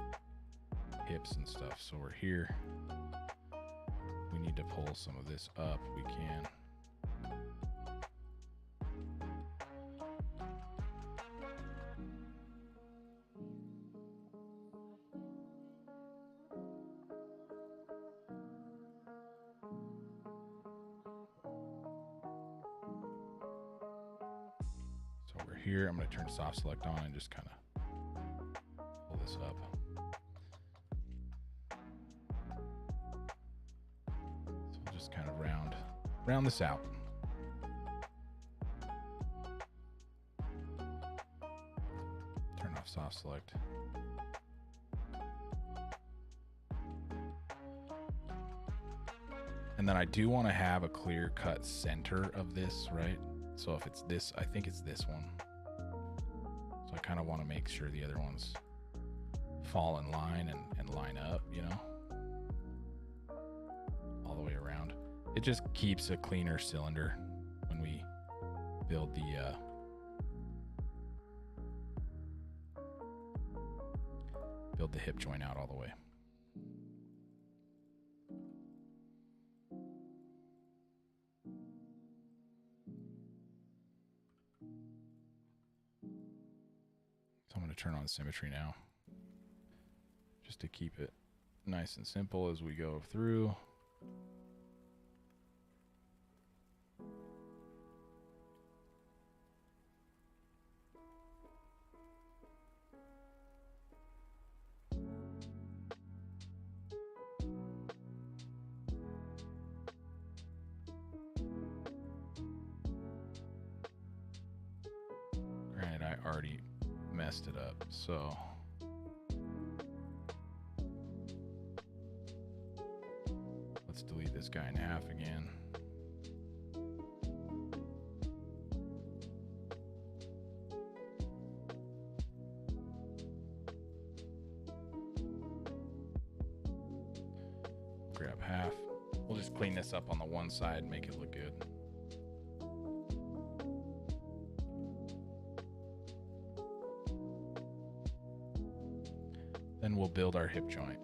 hips and stuff. So we're here. We need to pull some of this up. We can. Here, I'm going to turn soft select on and just kind of pull this up. So we'll just kind of round this out. off soft select. And then I do want to have a clear cut center of this, right? So if it's this, I think it's this one. So I kind of want to make sure the other ones fall in line and line up, you know, all the way around. It just keeps a cleaner cylinder when we build the hip joint out all the way. So I'm going to turn on symmetry now, just to keep it nice and simple as we go through. Granted, I already messed it up, so let's delete this guy in half again. Grab half. We'll just clean this up on the one side and make it look good. Then we'll build our hip joint.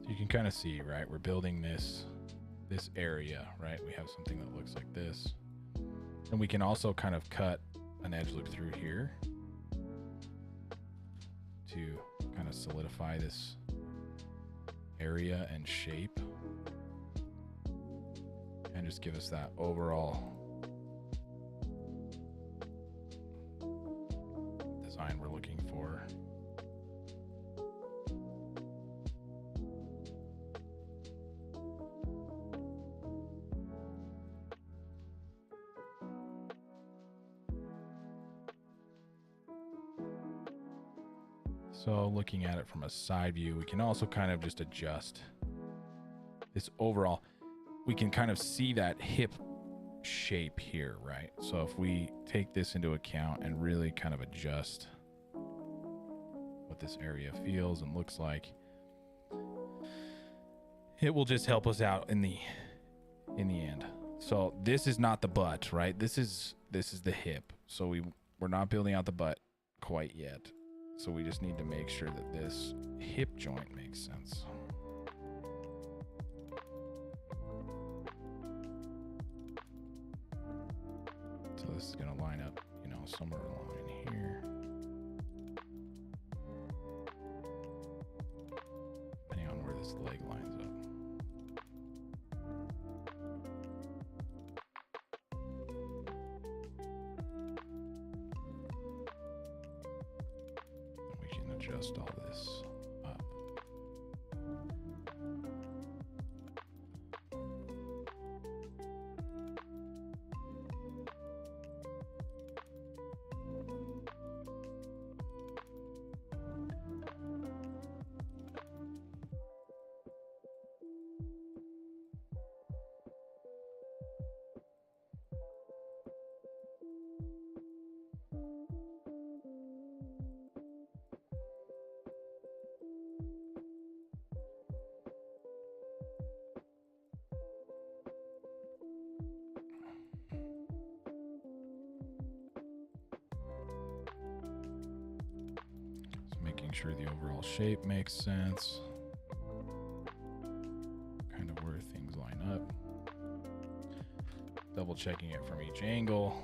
So you can kind of see, right? We're building this area, right? We have something that looks like this. And we can also kind of cut an edge loop through here to kind of solidify this area and shape and just give us that overall design we're looking for. So looking at it from a side view, we can also kind of just adjust this overall. We can kind of see that hip shape here, right? So if we take this into account and really kind of adjust what this area feels and looks like, it will just help us out in the end. So this is not the butt, right? This is the hip. So we're not building out the butt quite yet. So we just need to make sure that this hip joint makes sense. So this is going to line up, you know, somewhere along in here. Depending on where this leg lines up. Adjust all this up. Making sure the overall shape makes sense, kind of where things line up, double checking it from each angle.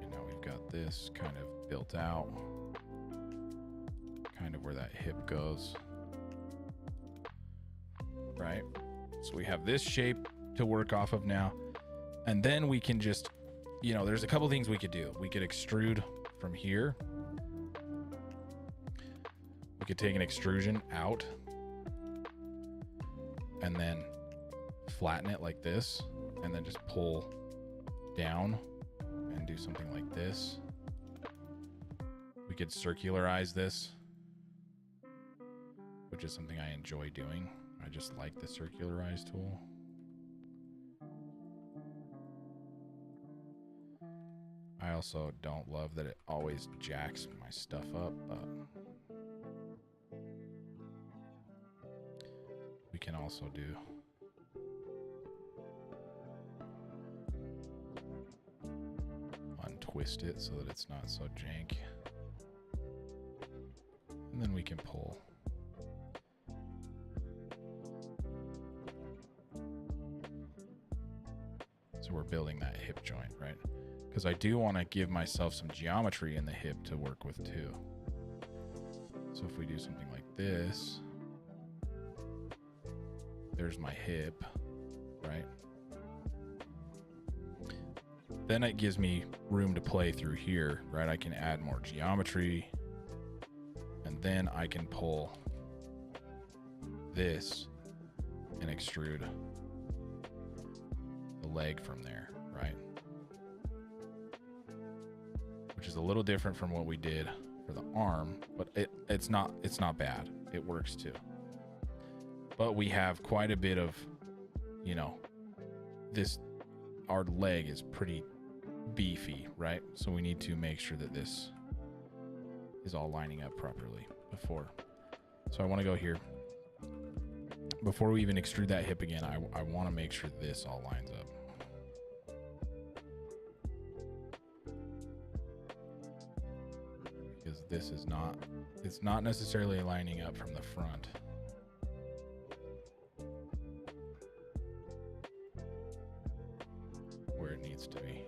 And now we've got this kind of built out, kind of where that hip goes, right? So we have this shape to work off of now, and then we can just, you know, there's a couple things we could do. We could extrude from here, we could take an extrusion out and then flatten it like this, and then just pull down and do something like this. We could circularize this, which is something I enjoy doing. I just like the circularize tool. I also don't love that it always jacks my stuff up, but we can also do untwist it so that it's not so jank. And then we can pull. So we're building that hip joint, right? Because I do want to give myself some geometry in the hip to work with too. So if we do something like this, there's my hip, right? Then it gives me room to play through here, right? I can add more geometry, and then I can pull this and extrude the leg from there, right? Which is a little different from what we did for the arm, but it's not bad. It works too. But we have quite a bit of, you know, our leg is pretty beefy, right? So we need to make sure that this is all lining up properly before. So I want to go here. Before we even extrude that hip again, I want to make sure this all lines up. Because this is not, it's not necessarily lining up from the front. Where it needs to be.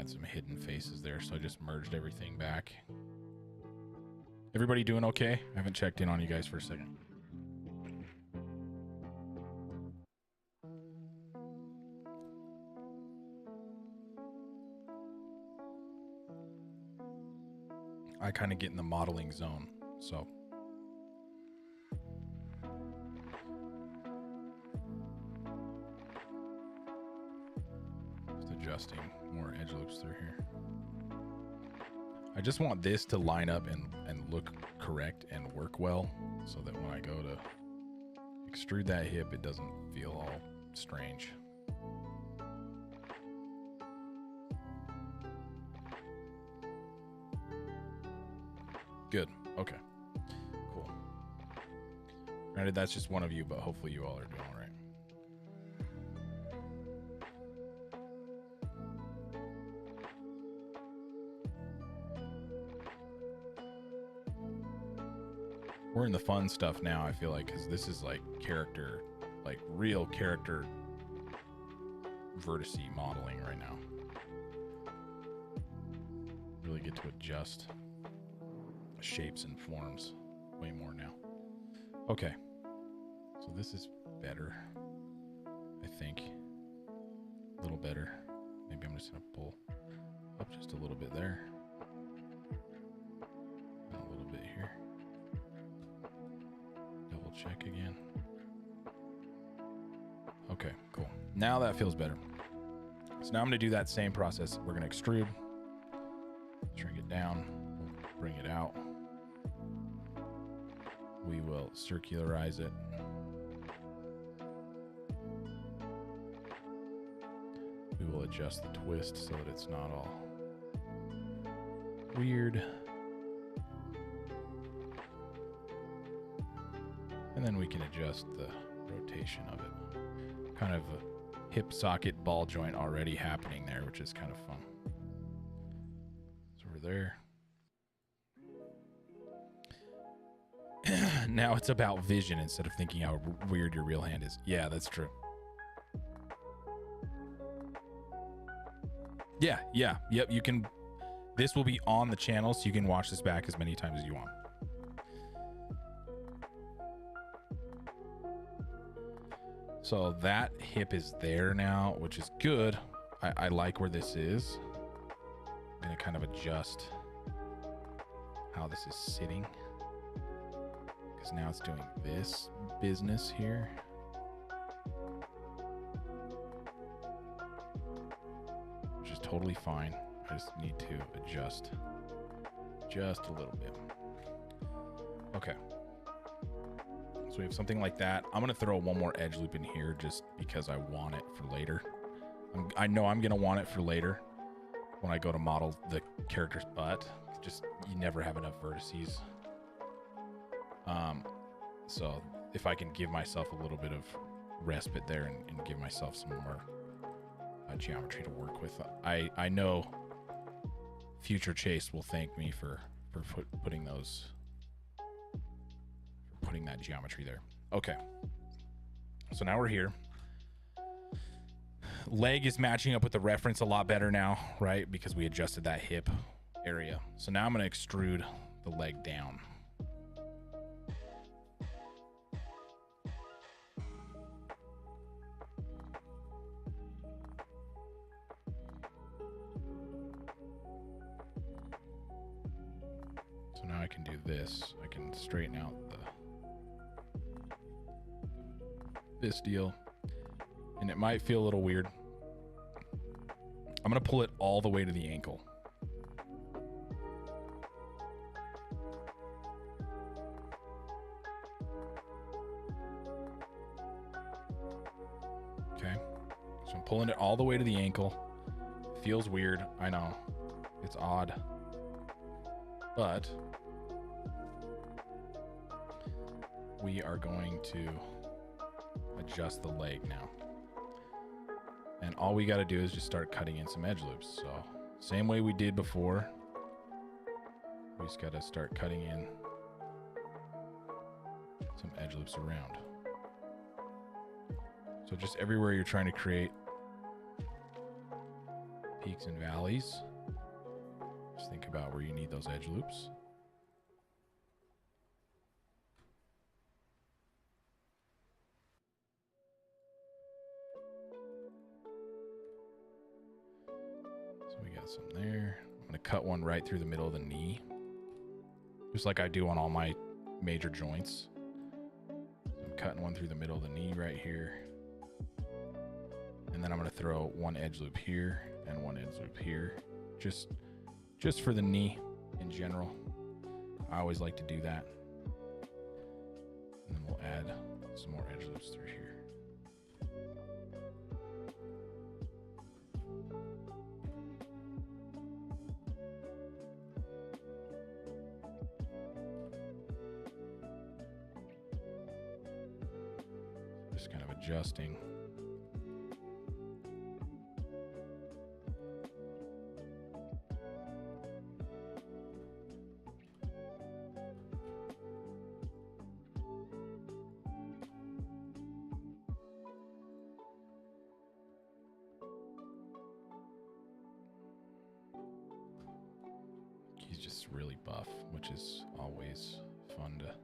Some hidden faces there, so I just merged everything back. Everybody doing okay? I haven't checked in on you guys for a second. I kind of get in the modeling zone, so just adjusting more edge loops through here. I just want this to line up and look correct and work well, so that when I go to extrude that hip, it doesn't feel all strange. Good. Okay. Cool. Granted, that's just one of you, but hopefully you all are doing all right. We're in the fun stuff now, I feel like, because this is like character, like real character vertice modeling right now. Really get to adjust shapes and forms way more now. Okay, so this is better, I think. A little better. Maybe I'm just gonna pull up just a little bit there. And a little bit here. Double check again. Okay, cool. Now that feels better. So now I'm gonna do that same process. We're gonna extrude, shrink it down, bring it out. We will circularize it. We will adjust the twist so that it's not all weird. And then we can adjust the rotation of it. Kind of a hip socket ball joint already happening there, which is kind of fun. So we're there. Now it's about vision instead of thinking how weird your real hand is. Yeah, that's true. Yeah, yep. You can. This will be on the channel, so you can watch this back as many times as you want. So that hip is there now, which is good. I like where this is. I'm gonna kind of adjust how this is sitting, because now it's doing this business here. Which is totally fine. I just need to adjust just a little bit. Okay. So we have something like that. I'm going to throw one more edge loop in here just because I want it for later. I know I'm going to want it for later when I go to model the character's butt. Just, you never have enough vertices. So if I can give myself a little bit of respite there and give myself some more geometry to work with, I know future Chase will thank me for putting those, for putting that geometry there. Okay, so now we're here. Leg is matching up with the reference a lot better now, right? Because we adjusted that hip area. So now I'm going to extrude the leg down. So now I can do this. I can straighten out this deal. And it might feel a little weird. I'm going to pull it all the way to the ankle. Okay. So I'm pulling it all the way to the ankle. Feels weird. I know. It's odd. But we are going to adjust the leg now. And all we got to do is just start cutting in some edge loops. So same way we did before. We just got to start cutting in some edge loops around. So just everywhere you're trying to create peaks and valleys, just think about where you need those edge loops. So we got some there. I'm going to cut one right through the middle of the knee, just like I do on all my major joints. So I'm cutting one through the middle of the knee right here. And then I'm going to throw one edge loop here and one edge loop here, just for the knee in general. I always like to do that. And then we'll add some more edge loops through here. Just kind of adjusting. He's just really buff, which is always fun to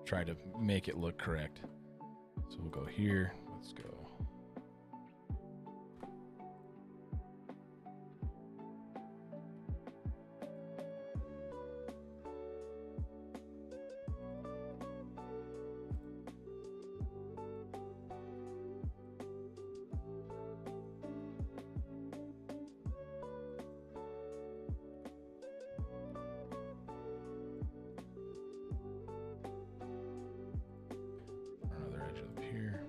try to make it look correct. So we'll go here. Let's go. Another edge up here.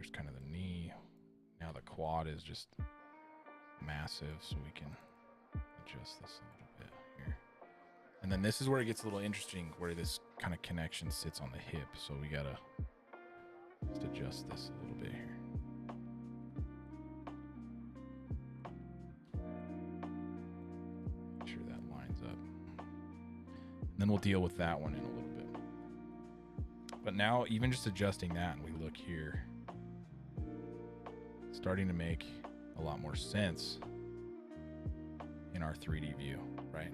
there's kind of the knee. Now the quad is just massive, so we can adjust this a little bit here. And then this is where it gets a little interesting, where this kind of connection sits on the hip. So we gotta just adjust this a little bit here. Make sure that lines up. And then we'll deal with that one in a little bit. But now, even just adjusting that, and we look here, it's starting to make a lot more sense in our 3D view, right?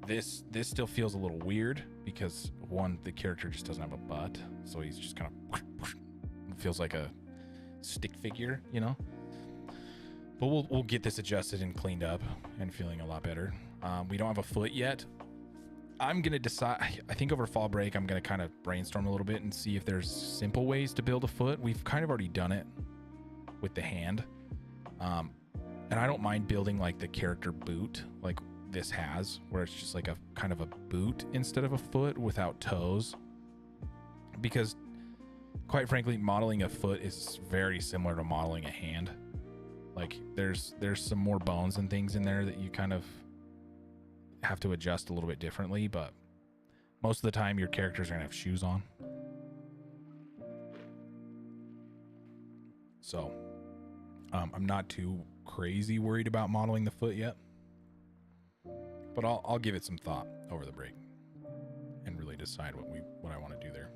This still feels a little weird because, one, the character just doesn't have a butt, so he's just kind of feels like a stick figure, you know. But we'll get this adjusted and cleaned up and feeling a lot better. We don't have a foot yet. I'm gonna decide. I think over fall break, I'm gonna kind of brainstorm a little bit and see if there's simple ways to build a foot. We've kind of already done it with the hand, and I don't mind building like the character boot, like this has, where it's just like a kind of a boot instead of a foot without toes, because quite frankly, modeling a foot is very similar to modeling a hand. Like there's some more bones and things in there that you kind of have to adjust a little bit differently, but most of the time your characters are gonna have shoes on. So I'm not too crazy worried about modeling the foot yet, but I'll give it some thought over the break and really decide what I want to do there.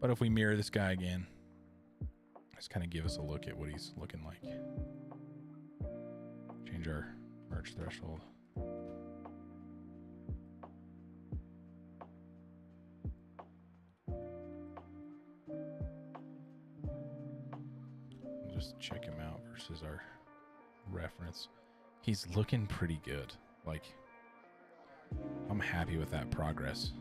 But if we mirror this guy again, just kind of give us a look at what he's looking like. Change our merge threshold. Just check him out versus our reference. He's looking pretty good. Like, I'm happy with that progress.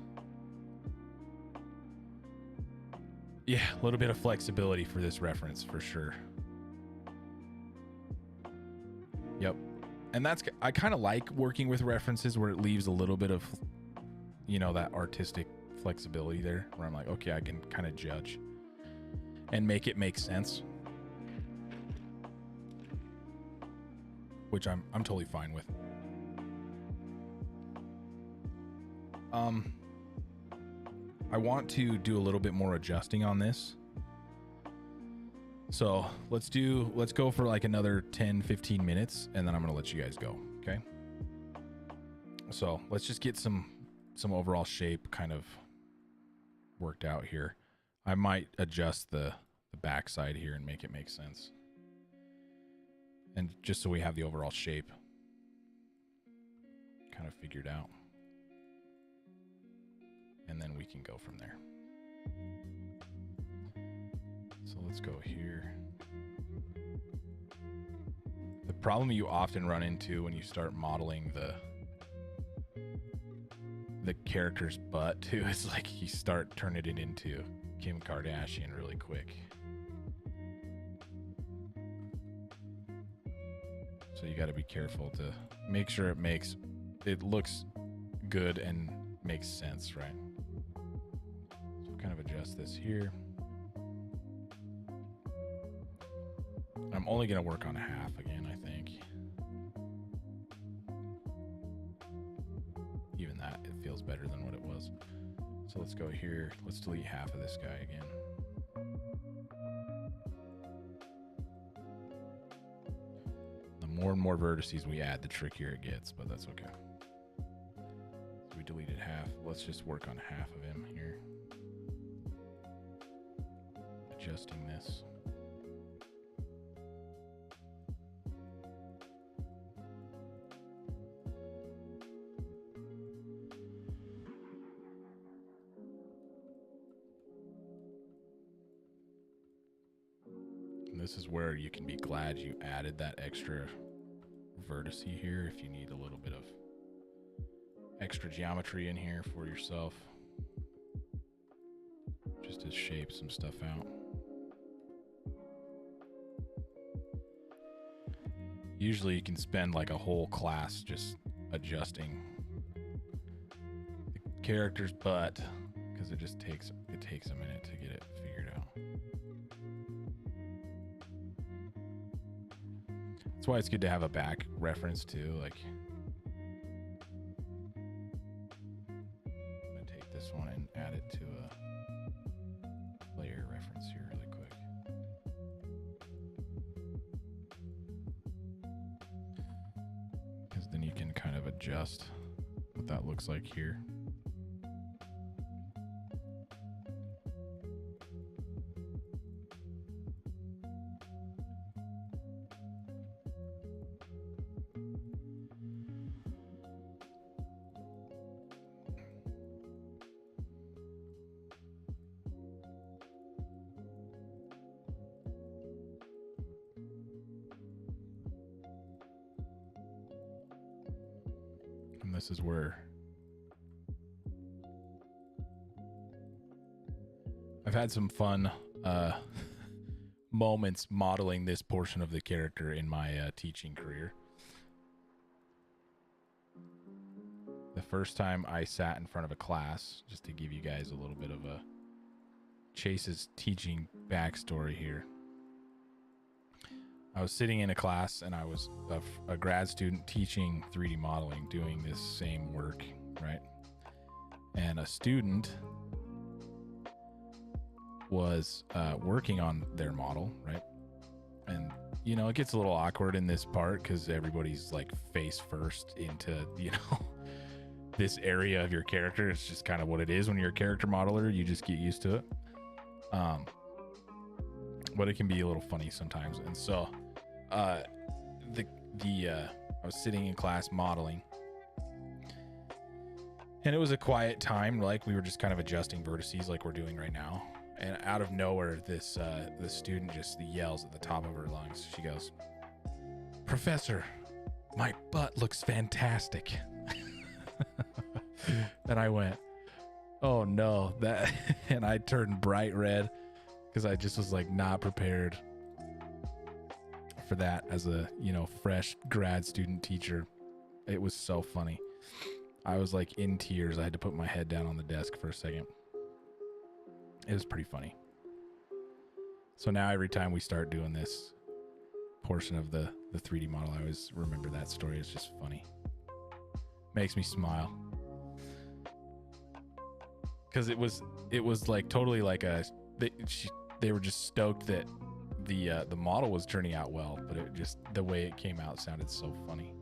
Yeah, a little bit of flexibility for this reference for sure. Yep. And I kind of like working with references where it leaves a little bit of, you know, that artistic flexibility there, where I'm like, okay, I can kind of judge and make it make sense, which I'm totally fine with. I want to do a little bit more adjusting on this. So let's go for like another 10-15 minutes, and then I'm gonna let you guys go. Okay. So let's just get some overall shape kind of worked out here. I might adjust the backside here and make it make sense. And just so we have the overall shape kind of figured out. And then we can go from there. So let's go here. The problem you often run into when you start modeling the character's butt too is like you start turning it into Kim Kardashian really quick. So you got to be careful to make sure it looks good and makes sense, right? So kind of adjust this here. I'm only going to work on half again, I think. Even that, it feels better than what it was. So let's go here. Let's delete half of this guy again. The more and more vertices we add, the trickier it gets, but that's okay. So we deleted half. Let's just work on half of him here. Adjusting this. This is where you can be glad you added that extra vertice here if you need a little bit of extra geometry in here for yourself, just to shape some stuff out. Usually you can spend like a whole class just adjusting the character's butt because it takes a minute to get it figured why it's good to have a back reference too. Like, I'm gonna take this one and add it to a player reference here really quick. Because then you can kind of adjust what that looks like here. And this is where I've had some fun moments modeling this portion of the character in my teaching career. The first time I sat in front of a class, just to give you guys a little bit of a Chase's teaching backstory here. I was sitting in a class and I was a grad student teaching 3D modeling, doing this same work, right? And a student was working on their model, right? And, you know, it gets a little awkward in this part because everybody's like face first into, you know, this area of your character. It's just kind of what it is when you're a character modeler. You just get used to it. But it can be a little funny sometimes. And so I was sitting in class modeling, and it was a quiet time, like we were just kind of adjusting vertices like we're doing right now. And out of nowhere, this student just yells at the top of her lungs. She goes, "Professor, my butt looks fantastic." And I went, "Oh no," and I turned bright red because I just was like not prepared for that as a, you know, fresh grad student teacher. It was so funny. I was like in tears. I had to put my head down on the desk for a second. It was pretty funny. So now every time we start doing this portion of the 3D model, I always remember that story. It's just funny. Makes me smile. Because it was like totally like they were just stoked that the model was turning out well, but it just, the way it came out sounded so funny.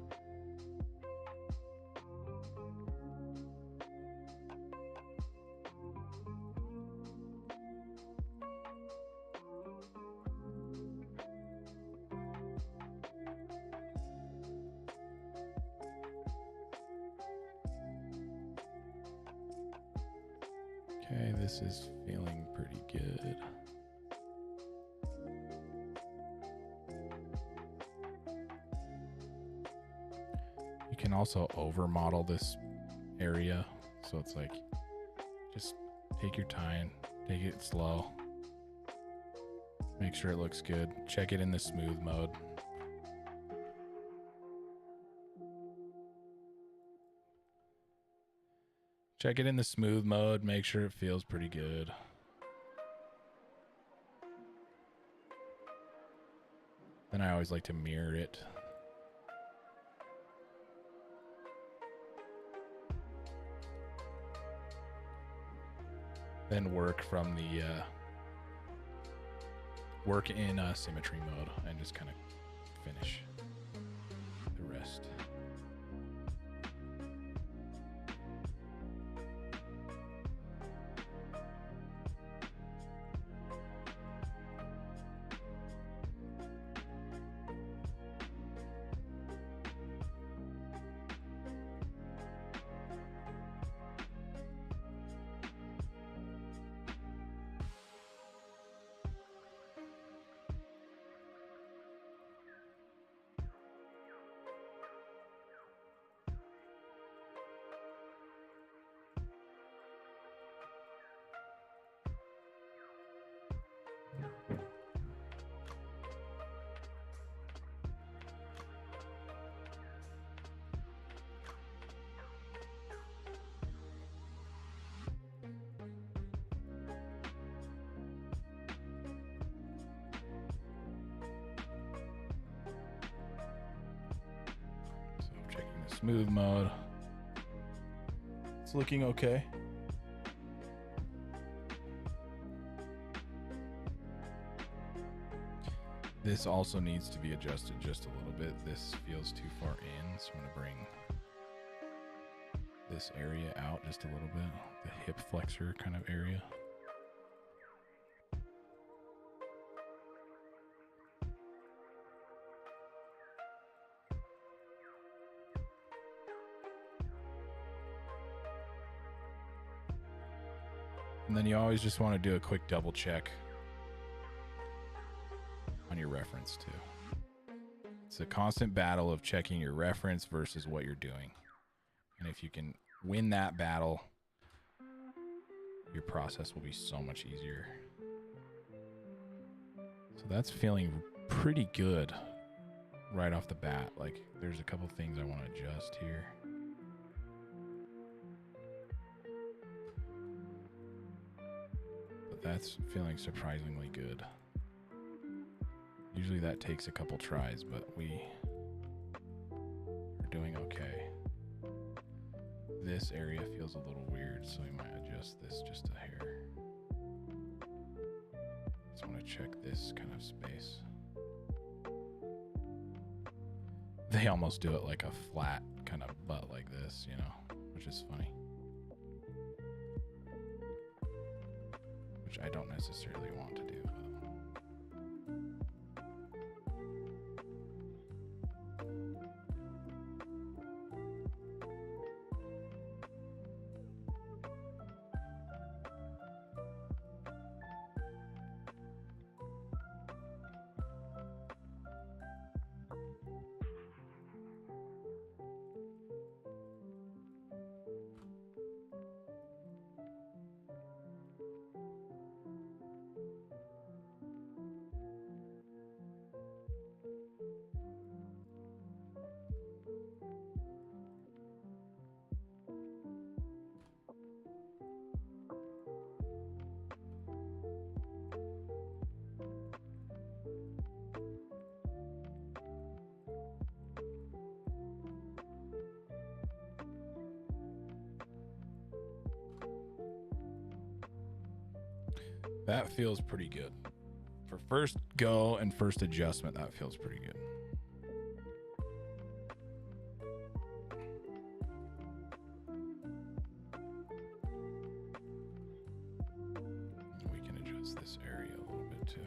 Okay, this is feeling pretty good. You can also over model this area. So it's like, just take your time, take it slow. Make sure it looks good. Check it in the smooth mode. Check it in the smooth mode. Make sure it feels pretty good. Then I always like to mirror it. Then work from the work in symmetry mode and just kind of finish the rest. Smooth mode. It's looking okay. This also needs to be adjusted just a little bit. This feels too far in, so I'm going to bring this area out just a little bit, the hip flexor kind of area. And then you always just want to do a quick double check on your reference too. It's a constant battle of checking your reference versus what you're doing. And if you can win that battle, your process will be so much easier. So that's feeling pretty good right off the bat. Like, there's a couple things I want to adjust here. But that's feeling surprisingly good. Usually that takes a couple tries, but we are doing okay. This area feels a little weird, so we might adjust this just a hair. Just want to check this kind of space. They almost do it like a flat kind of butt like this, you know, which is funny. Which I don't necessarily want to do. That feels pretty good. For first go and first adjustment, that feels pretty good. We can adjust this area a little bit too.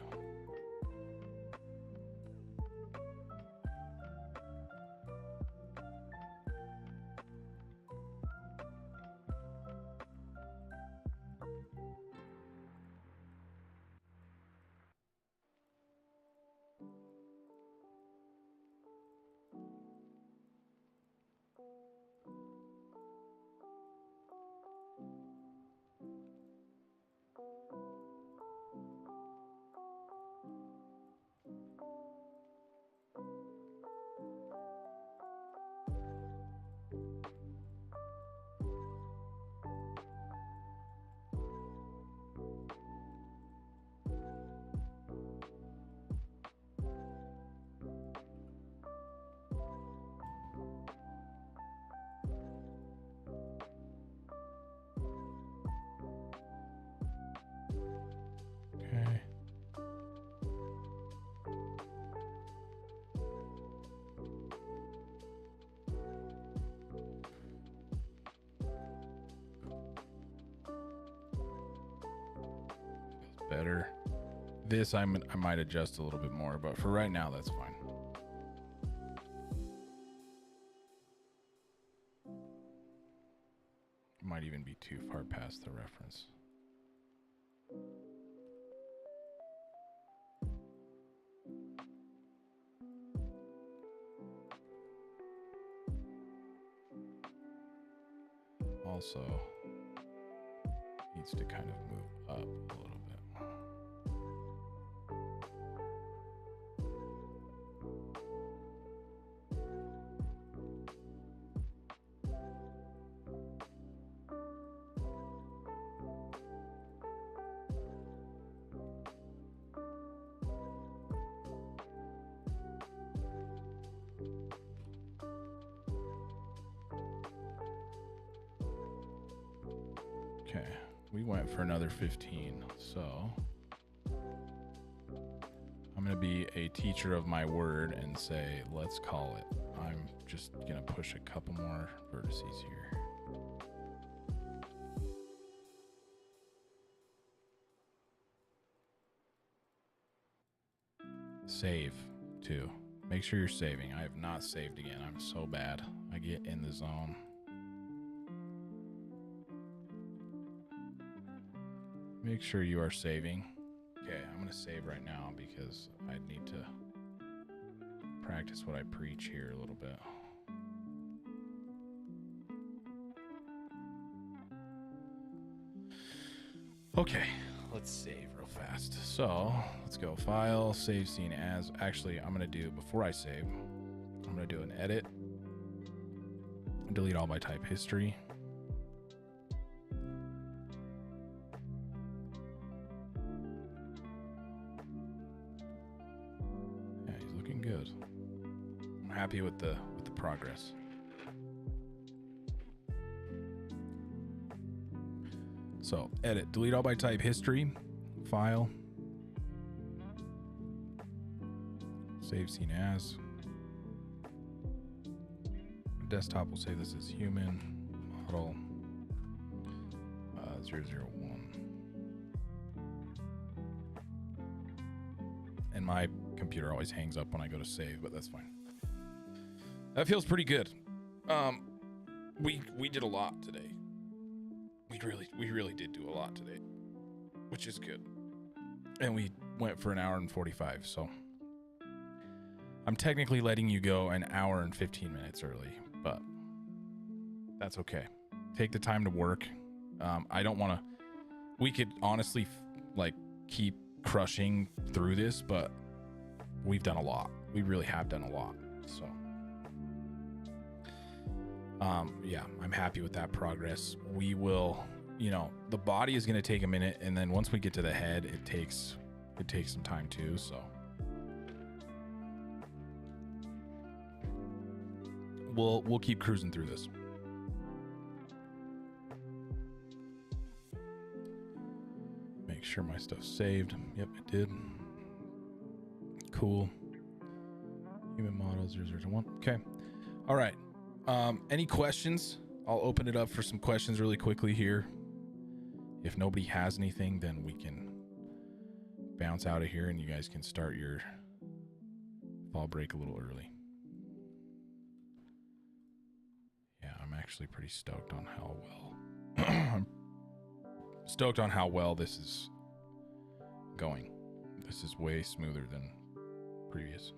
Okay. Better. This I might adjust a little bit more, but for right now, that's fine. Might even be too far past the reference. Also needs to kind of move up a little bit. Okay, we went for another 15, so I'm gonna be a teacher of my word and say, let's call it. I'm just gonna push a couple more vertices here. Save too. Make sure you're saving. I have not saved again. I'm so bad. I get in the zone. Make sure you are saving. Okay, I'm gonna save right now because I need to practice what I preach here a little bit. Okay, let's save real fast. So let's go file, save scene as. Actually, I'm gonna do, before I save, I'm gonna do an edit, delete all my type history. Yeah, he's looking good. I'm happy with the progress. So edit, delete all by type history, file, save scene as. Desktop will say this is human model 001. And my computer always hangs up when I go to save, but that's fine. That feels pretty good. We did a lot today. We really did do a lot today, which is good. And we went for an hour and 45, so I'm technically letting you go an hour and 15 minutes early, but that's okay. Take the time to work. I don't want to, we could honestly like keep crushing through this, but we've done a lot. We really have done a lot. So yeah, I'm happy with that progress. We will, the body is going to take a minute, and then once we get to the head, it takes some time too. So we'll keep cruising through this. Make sure my stuff's saved. Yep, it did. Cool. Human model 001. Okay. All right. Any questions? I'll open it up for some questions really quickly here. If nobody has anything, then we can bounce out of here and you guys can start your fall break a little early. Yeah, I'm actually pretty stoked on how well I'm stoked on how well this is going. This is way smoother than previous.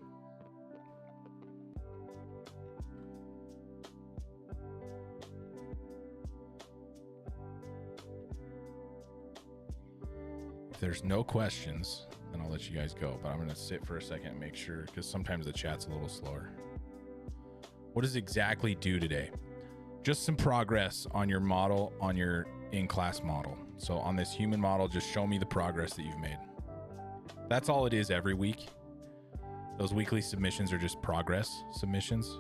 If there's no questions, then I'll let you guys go, but I'm going to sit for a second and make sure, because sometimes the chat's a little slower. What does exactly do today? Just some progress on your model, on your in-class model. So on this human model, just show me the progress that you've made. That's all it is every week. Those weekly submissions are just progress submissions.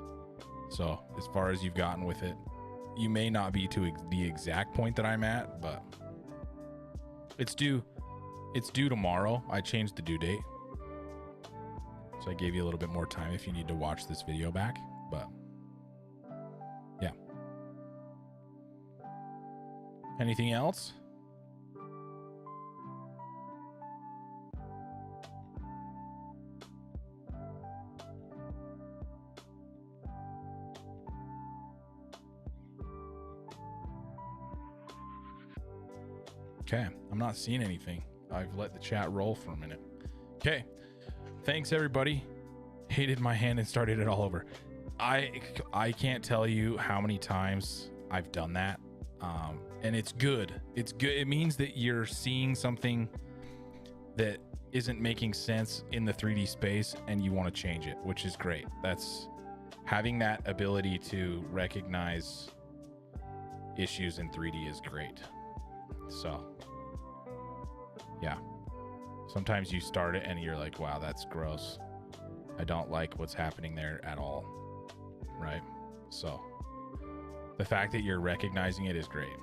So as far as you've gotten with it, you may not be to the exact point that I'm at, but it's due tomorrow. I changed the due date, so I gave you a little bit more time if you need to watch this video back, but yeah. Anything else? Okay, I'm not seeing anything. I've let the chat roll for a minute. Okay, thanks everybody. Hated my hand and started it all over. I can't tell you how many times I've done that, and it's good. It's good. It means that you're seeing something that isn't making sense in the 3D space and you want to change it, which is great. That's having that ability to recognize issues in 3D is great. So yeah, sometimes you start it and you're like, wow, that's gross. I don't like what's happening there at all, right? So the fact that you're recognizing it is great.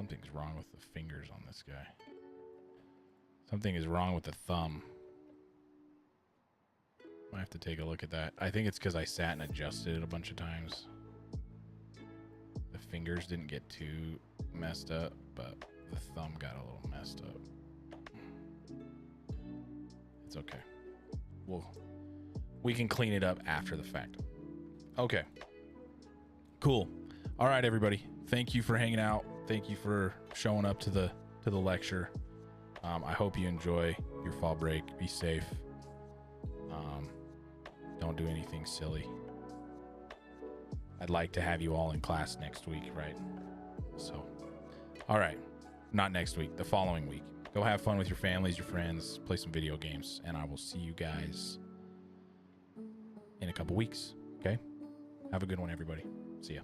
Something's wrong with the fingers on this guy. Something is wrong with the thumb. I have to take a look at that. I think it's because I sat and adjusted it a bunch of times. The fingers didn't get too messed up, but the thumb got a little messed up. It's okay. We can clean it up after the fact. Okay. Cool. All right, everybody. Thank you for hanging out. Thank you for showing up to the lecture. I hope you enjoy your fall break. Be safe. Don't do anything silly. I'd like to have you all in class next week, right? So, all right. Not next week, the following week. Go have fun with your families, your friends, play some video games, and I will see you guys in a couple weeks, okay? Have a good one, everybody. See ya.